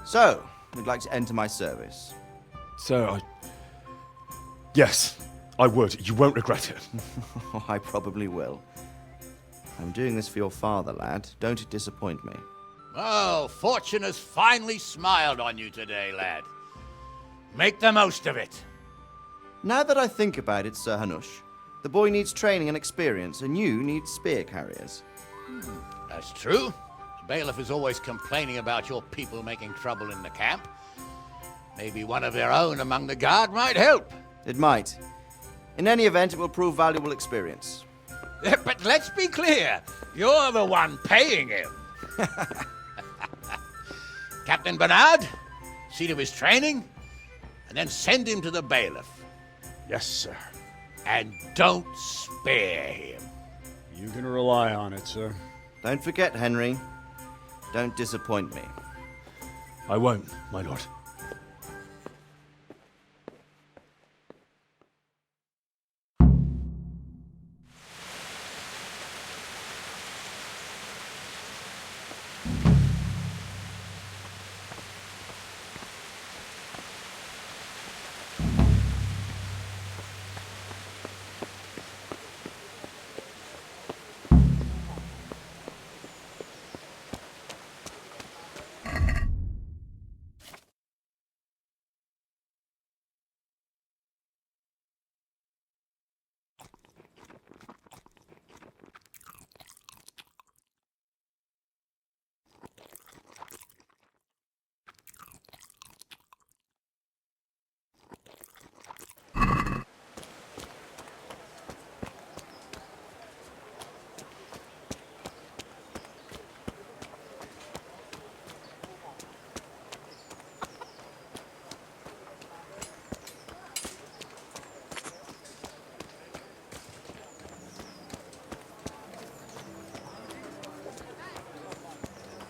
So, you'd like to enter my service? Sir, Yes, I would. You won't regret it. I probably will. I'm doing this for your father, lad. Don't disappoint me. Oh, fortune has finally smiled on you today, lad. Make the most of it. Now that I think about it, Sir Hanush, the boy needs training and experience, and you need spear carriers. That's true. The bailiff is always complaining about your people making trouble in the camp. Maybe one of their own among the guard might help. It might. In any event, it will prove valuable experience. But let's be clear. You're the one paying him. Captain Bernard, see to his training, and then send him to the bailiff. Yes, sir. And don't spare him. You can rely on it, sir. Don't forget, Henry. Don't disappoint me. I won't, my lord.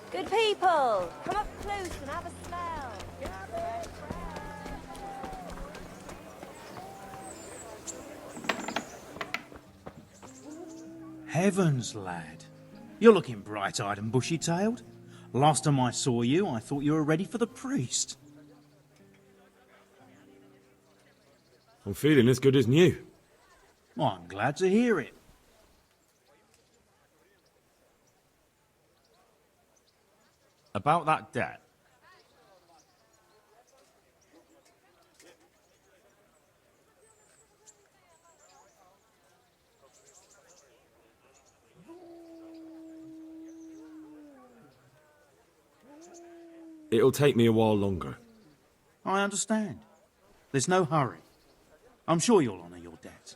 Good people, come up close and have a smell. Heavens, lad. You're looking bright-eyed and bushy-tailed. Last time I saw you, I thought you were ready for the priest. I'm feeling as good as new. Well, I'm glad to hear it. About that debt. It'll take me a while longer. I understand. There's no hurry. I'm sure you'll honour your debt.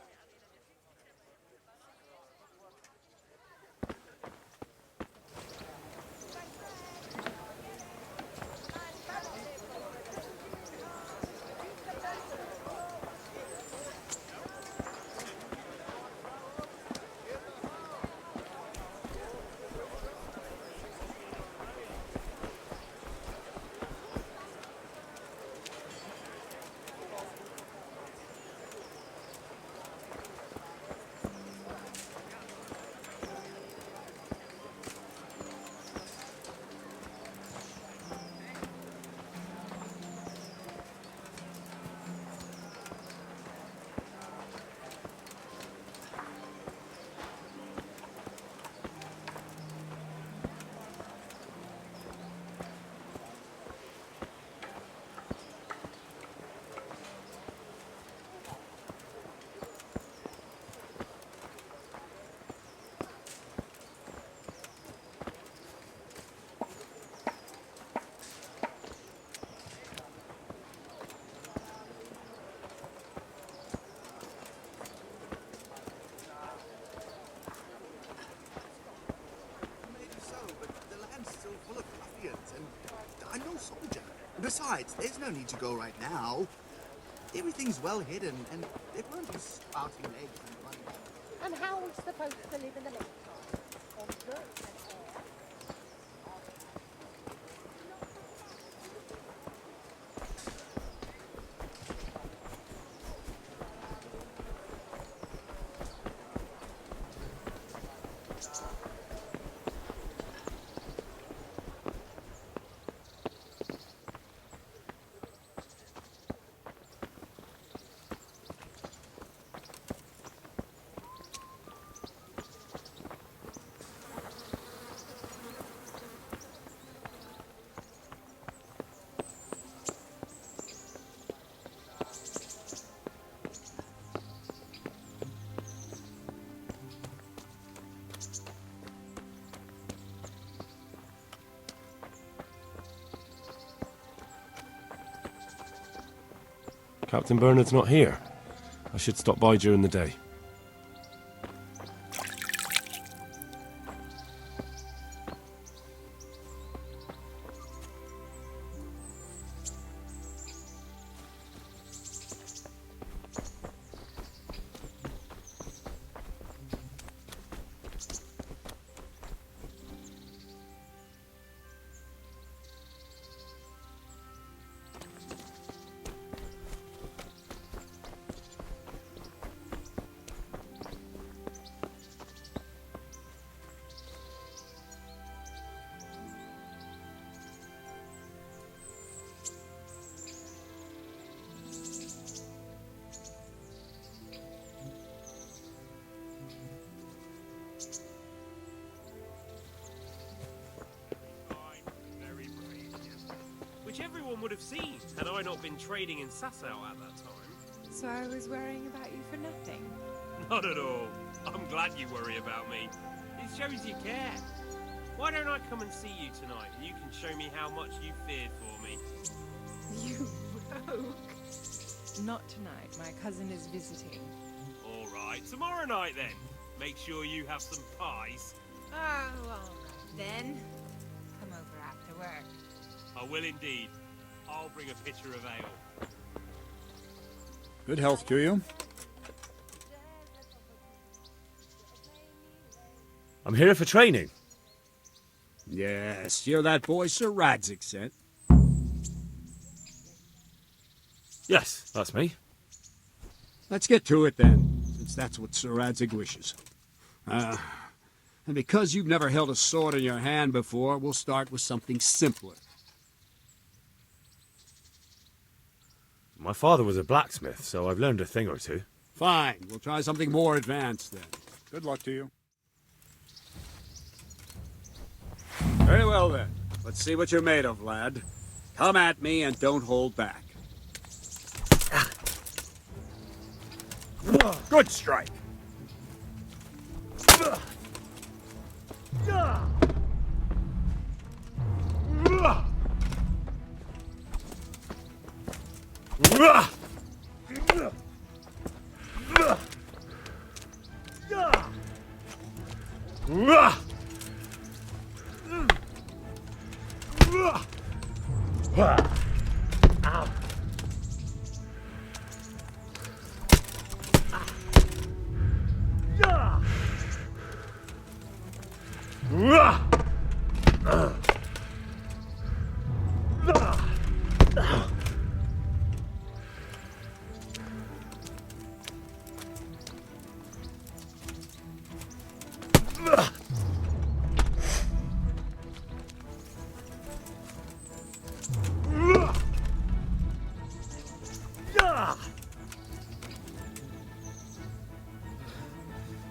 Besides, there's no need to go right now. Everything's well hidden, and they won't be spouting eggs and running. And how are we supposed to live in the meantime? On dirt and air? Captain Bernard's not here. I should stop by during the day. Which everyone would have seen had I not been trading in Sasau at that time. So I was worrying about you for nothing? Not at all. I'm glad you worry about me. It shows you care. Why don't I come and see you tonight and you can show me how much you feared for me? You rogue. Not tonight. My cousin is visiting. All right, tomorrow night then. Make sure you have some pies. Oh, all right then. Come over after work. I will indeed. I'll bring a pitcher of ale. Good health to you. I'm here for training. Yes, you're that boy Sir Radzig sent. Yes, that's me. Let's get to it then, since that's what Sir Radzig wishes. And because you've never held a sword in your hand before, we'll start with something simpler. My father was a blacksmith, so I've learned a thing or two. Fine, we'll try something more advanced then. Good luck to you. Very well then. Let's see what you're made of, lad. Come at me and don't hold back. Good strike.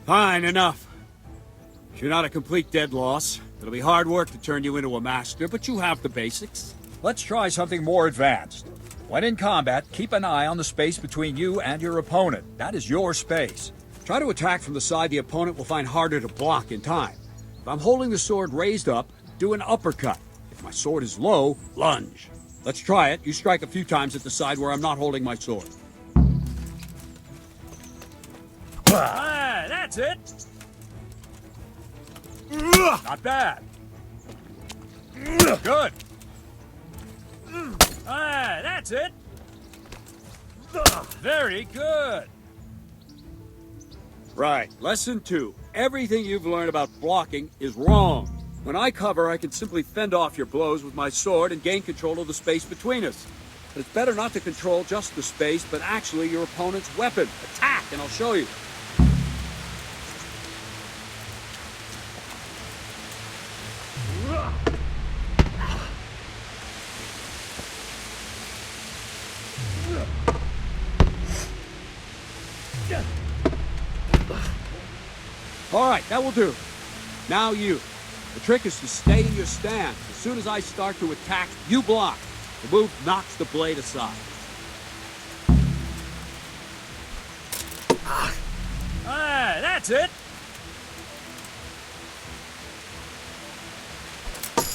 Fine, enough. You're not a complete dead loss. It'll be hard work to turn you into a master, but you have the basics. Let's try something more advanced. When in combat, keep an eye on the space between you and your opponent. That is your space. Try to attack from the side the opponent will find harder to block in time. If I'm holding the sword raised up, do an uppercut. If my sword is low, lunge. Let's try it. You strike a few times at the side where I'm not holding my sword. Ah, that's it. Not bad. Good. Ah, that's it. Very good. Right. Lesson 2. Everything you've learned about blocking is wrong. When I cover, I can simply fend off your blows with my sword and gain control of the space between us. But it's better not to control just the space, but actually your opponent's weapon. Attack, and I'll show you. All right, that will do. Now you. The trick is to stay in your stance. As soon as I start to attack, you block. The move knocks the blade aside. Ah, that's it.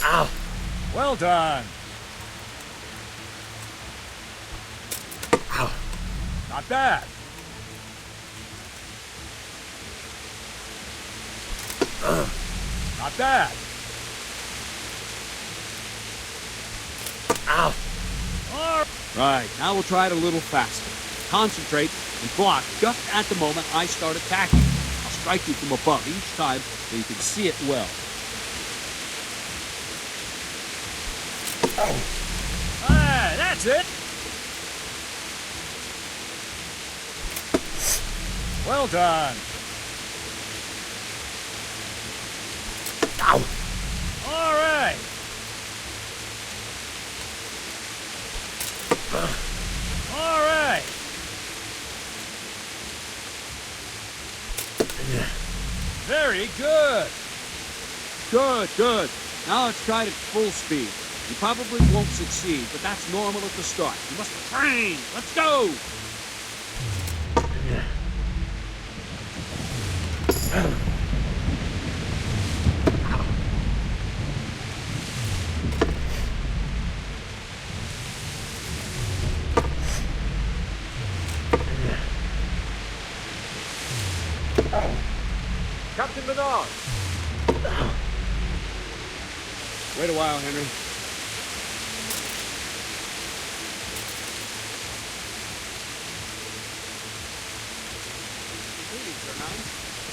Ow. Well done. Ow. Not bad. Not bad. Ow. Right, now we'll try it a little faster. Concentrate and block just at the moment I start attacking. I'll strike you from above each time so you can see it well. Ah, that's it. Well done. Ow. All right. All right. Very good. Good, good. Now let's try it at full speed. You probably won't succeed, but that's normal at the start. You must train. Let's go. Captain Bernard! Wait a while, Henry. Greetings, Sir Nine.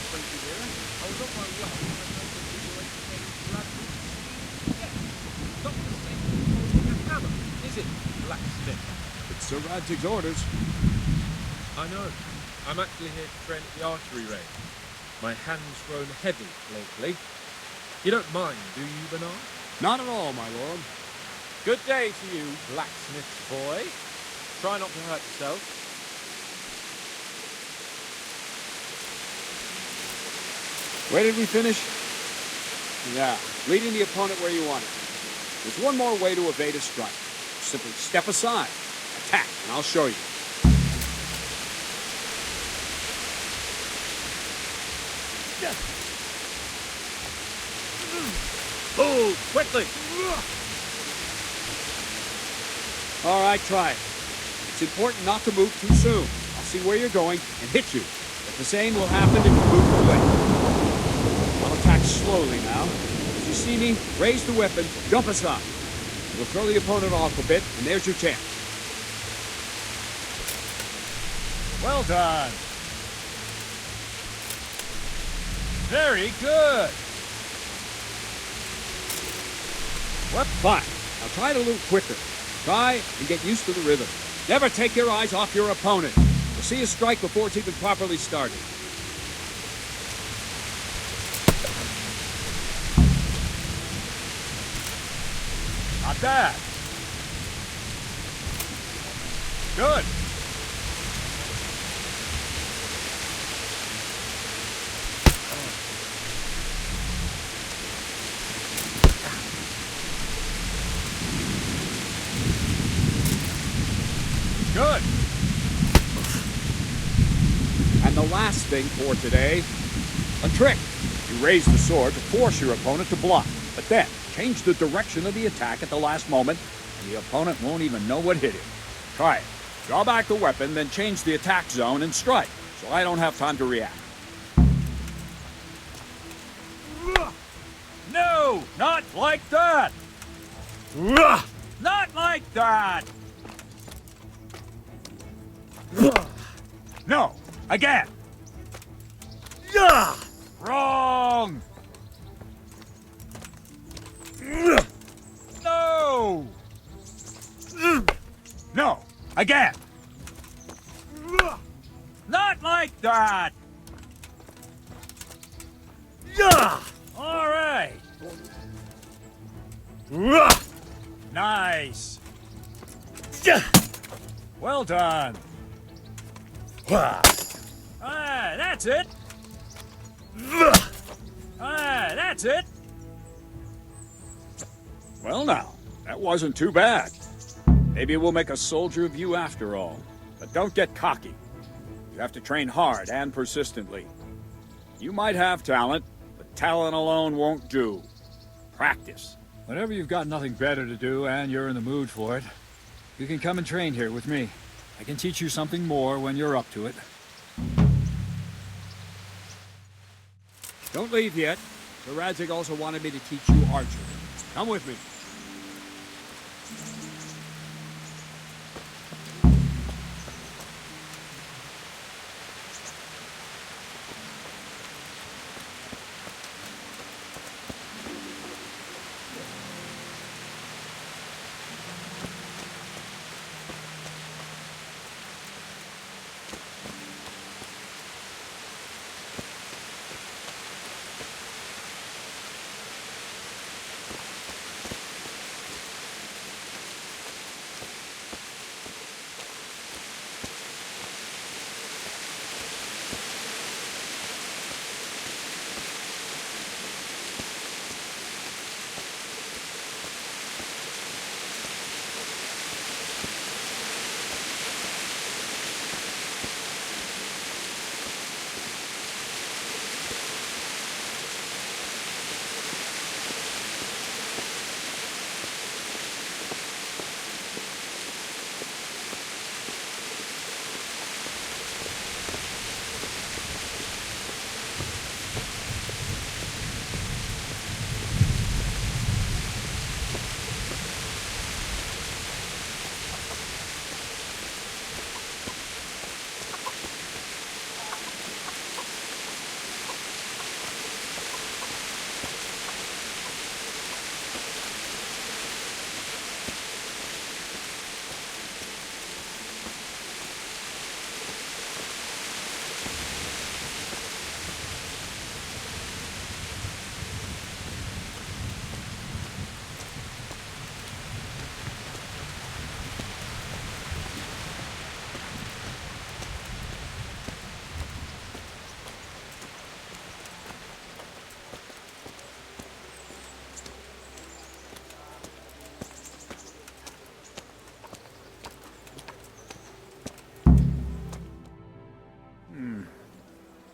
Great to hear. I was on my way when I noticed you were educating blacksmith. Yes, not the same holding a hammer, is it, blacksmith? It's Sir Radtig's orders. I know. I'm actually here to train at the archery range. My hand's grown heavy lately. You don't mind, do you, Bernard? Not at all, my lord. Good day to you, blacksmith boy. Try not to hurt yourself. Where did we finish? Yeah, leading the opponent where you want it. There's one more way to evade a strike. Simply step aside, attack, and I'll show you. Move quickly! All right, try it. It's important not to move too soon. I'll see where you're going and hit you. But the same will happen if you move away. I'll attack slowly now. As you see me, raise the weapon, jump aside. You'll throw the opponent off a bit, and there's your chance. Well done. Very good. Well, fine. Now try it a little quicker. Try and get used to the rhythm. Never take your eyes off your opponent. You'll see a strike before it's even properly started. Not bad. Good. Good. And the last thing for today, a trick. You raise the sword to force your opponent to block, but then change the direction of the attack at the last moment, and the opponent won't even know what hit him. Try it. Draw back the weapon, then change the attack zone and strike, so I don't have time to react. No, not like that. Not like that. No, again. Wrong! No! No! Again! Not like that! All right! Nice! Well done! That's it! That's it! Well now, that wasn't too bad. Maybe we'll make a soldier of you after all. But don't get cocky. You have to train hard and persistently. You might have talent, but talent alone won't do. Practice. Whenever you've got nothing better to do and you're in the mood for it, you can come and train here with me. I can teach you something more when you're up to it. Don't leave yet. Sir Radzig also wanted me to teach you archery. Come with me.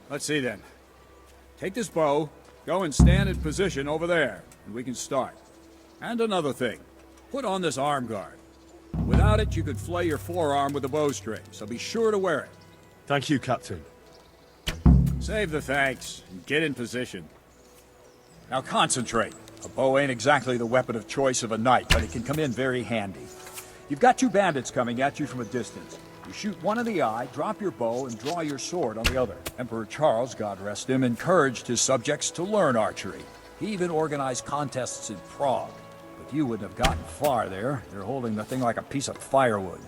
Let's see then. Take this bow, go and stand in position over there, and we can start. And another thing, put on this arm guard. Without it, you could flay your forearm with a bowstring, so be sure to wear it. Thank you, Captain. Save the thanks, and get in position. Now concentrate. A bow ain't exactly the weapon of choice of a knight, but it can come in very handy. You've got two bandits coming at you from a distance. You shoot one in the eye, drop your bow, and draw your sword on the other. Emperor Charles, God rest him, encouraged his subjects to learn archery. He even organized contests in Prague. But you wouldn't have gotten far there. You're holding the thing like a piece of firewood.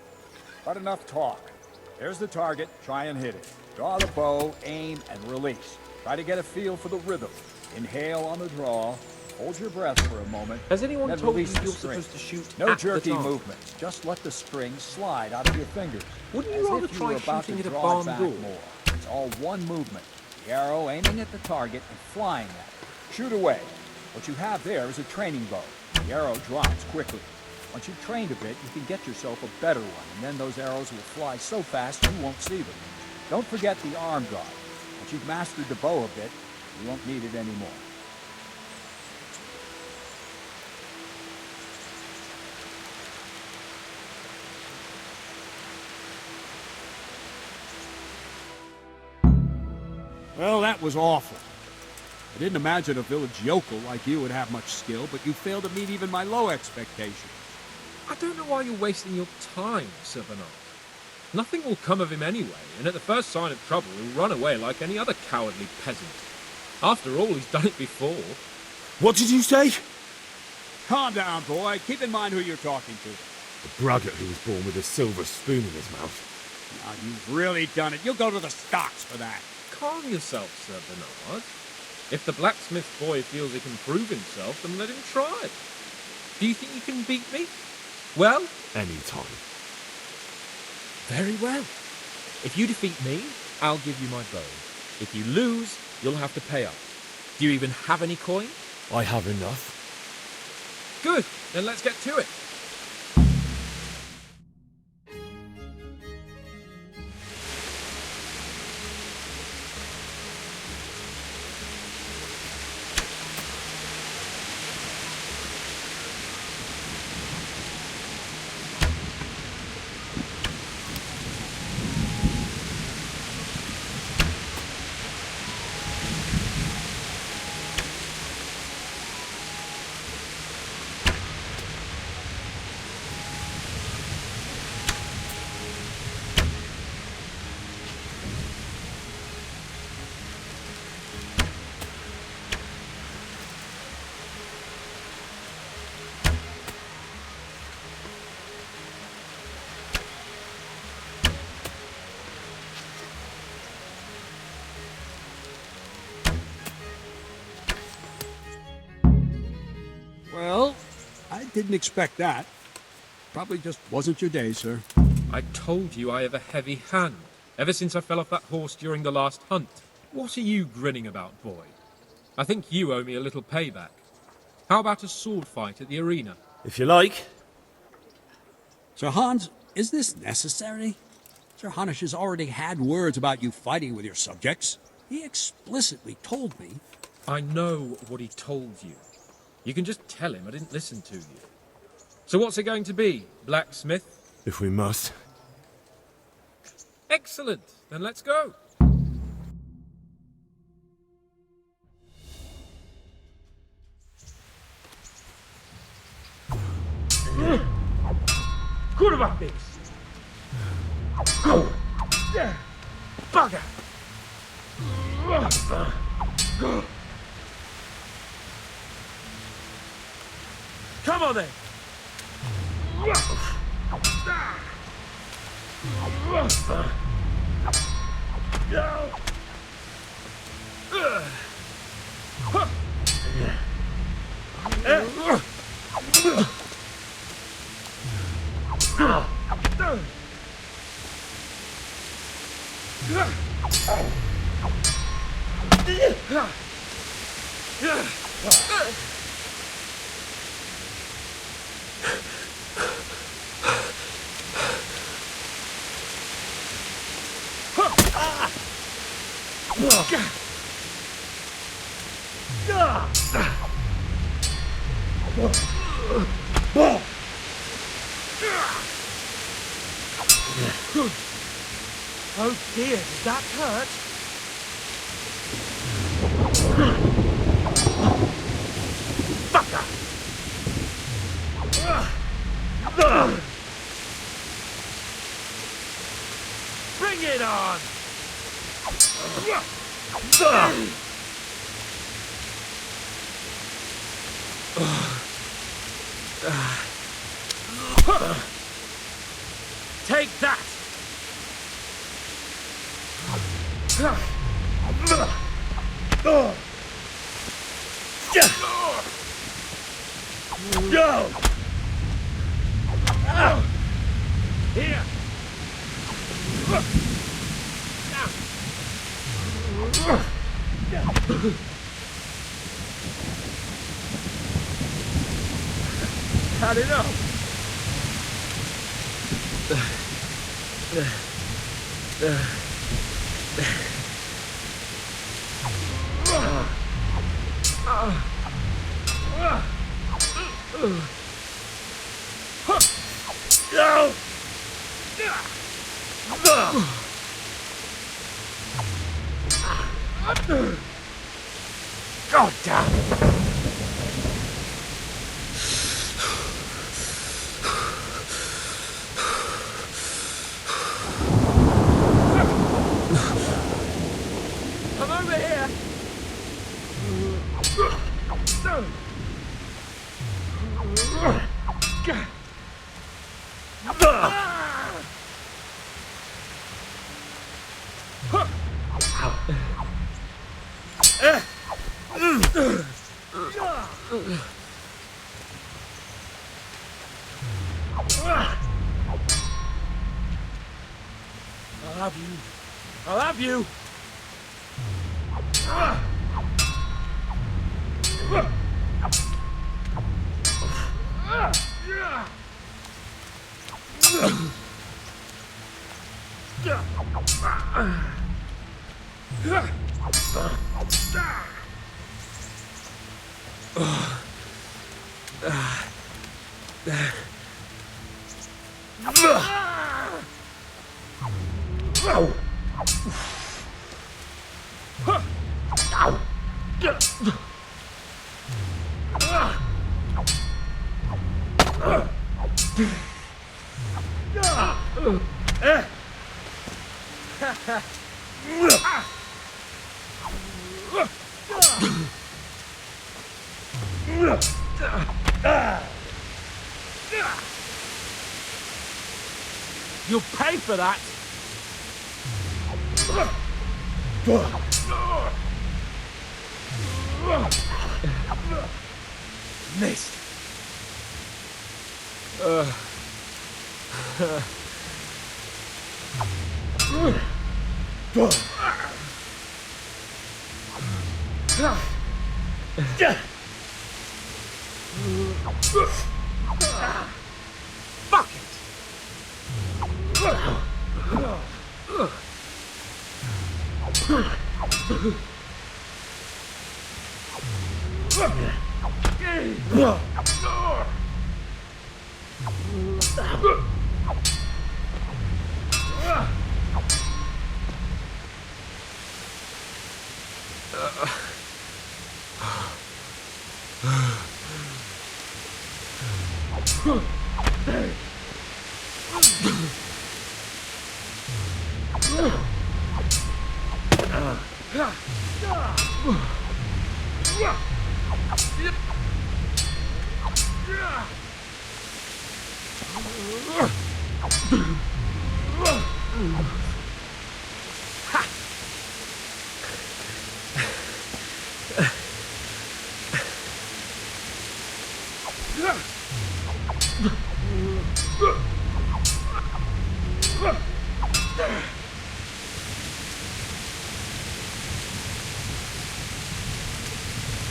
But enough talk. There's the target. Try and hit it. Draw the bow, aim, and release. Try to get a feel for the rhythm. Inhale on the draw. Hold your breath for a moment. Has anyone then told you release you're the string. supposed to shoot No at the jerky target? movements. Just let the string slide out of your fingers. Wouldn't you as rather if you try were about shooting to at a draw barn it back door? more. It's all one movement. The arrow aiming at the target and flying at it. Shoot away. What you have there is a training bow. The arrow drops quickly. Once you've trained a bit, you can get yourself a better one, and then those arrows will fly so fast you won't see them. Don't forget the arm guard. Once you've mastered the bow a bit, you won't need it anymore. Well, that was awful. I didn't imagine a village yokel like you would have much skill, but you failed to meet even my low expectations. I don't know why you're wasting your time, Sir Bernard. Nothing will come of him anyway, and at the first sign of trouble he'll run away like any other cowardly peasant. After all, he's done it before. What did you say? Calm down, boy. Keep in mind who you're talking to. The braggart who was born with a silver spoon in his mouth. Now, you've really done it. You'll go to the stocks for that. Calm yourself, Sir Bernard. If the blacksmith boy feels he can prove himself, then let him try. Do you think you can beat me? Well? Any time. Very well. If you defeat me, I'll give you my bow. If you lose, you'll have to pay up. Do you even have any coin? I have enough. Good, then let's get to it. Well, I didn't expect that. Probably just wasn't your day, sir. I told you I have a heavy hand, ever since I fell off that horse during the last hunt. What are you grinning about, boy? I think you owe me a little payback. How about a sword fight at the arena? If you like. Sir Hans, is this necessary? Sir Hanush has already had words about you fighting with your subjects. He explicitly told me. I know what he told you. You can just tell him I didn't listen to you. So what's it going to be, blacksmith? If we must. Excellent. Then let's go. Kurwa pigs! Bugger! Come on then! Oh dear, did that hurt? Fucker! Bring it on! Take that! Go! Here! Had enough! God damn! I'll have you. I'll have you. You'll pay for that. Missed. Fuck it.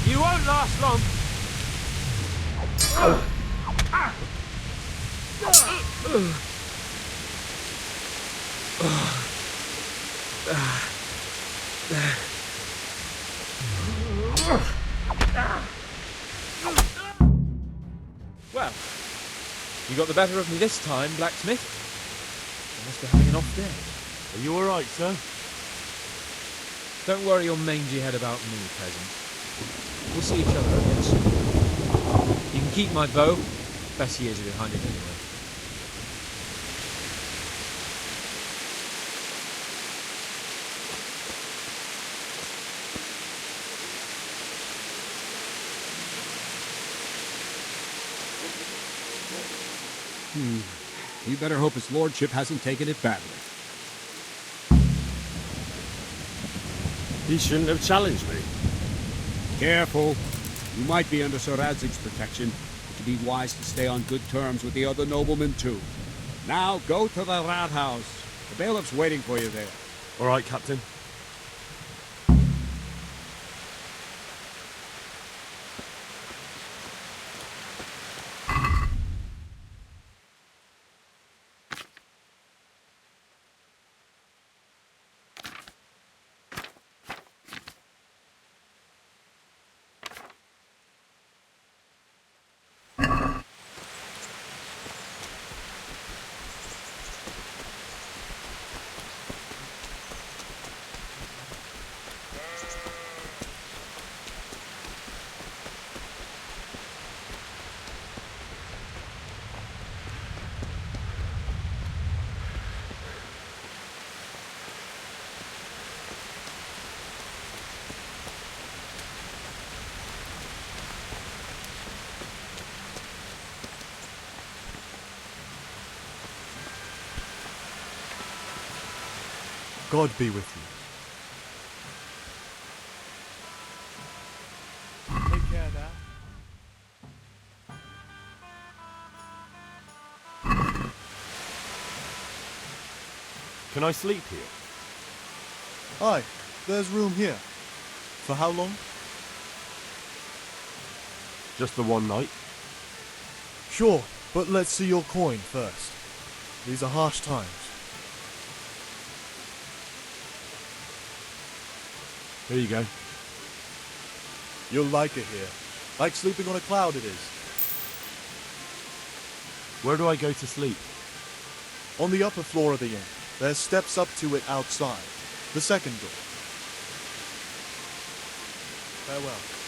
You won't last long. Well, you got the better of me this time, blacksmith. I must be having an off day. Are you all right, sir? Don't worry your mangy head about me, peasant. We'll see each other again soon. You can keep my bow. Best years are behind it anyway. You better hope his lordship hasn't taken it badly. He shouldn't have challenged me. Careful. You might be under Sir Radzig's protection, but you'd be wise to stay on good terms with the other noblemen too. Now go to the Rathouse. The bailiff's waiting for you there. All right, Captain. God be with you. Can I sleep here? Aye, there's room here. For how long? Just the one night? Sure, but let's see your coin first. These are harsh times. Here you go. You'll like it here. Like sleeping on a cloud it is. Where do I go to sleep? On the upper floor of the inn. There's steps up to it outside. The second door. Farewell.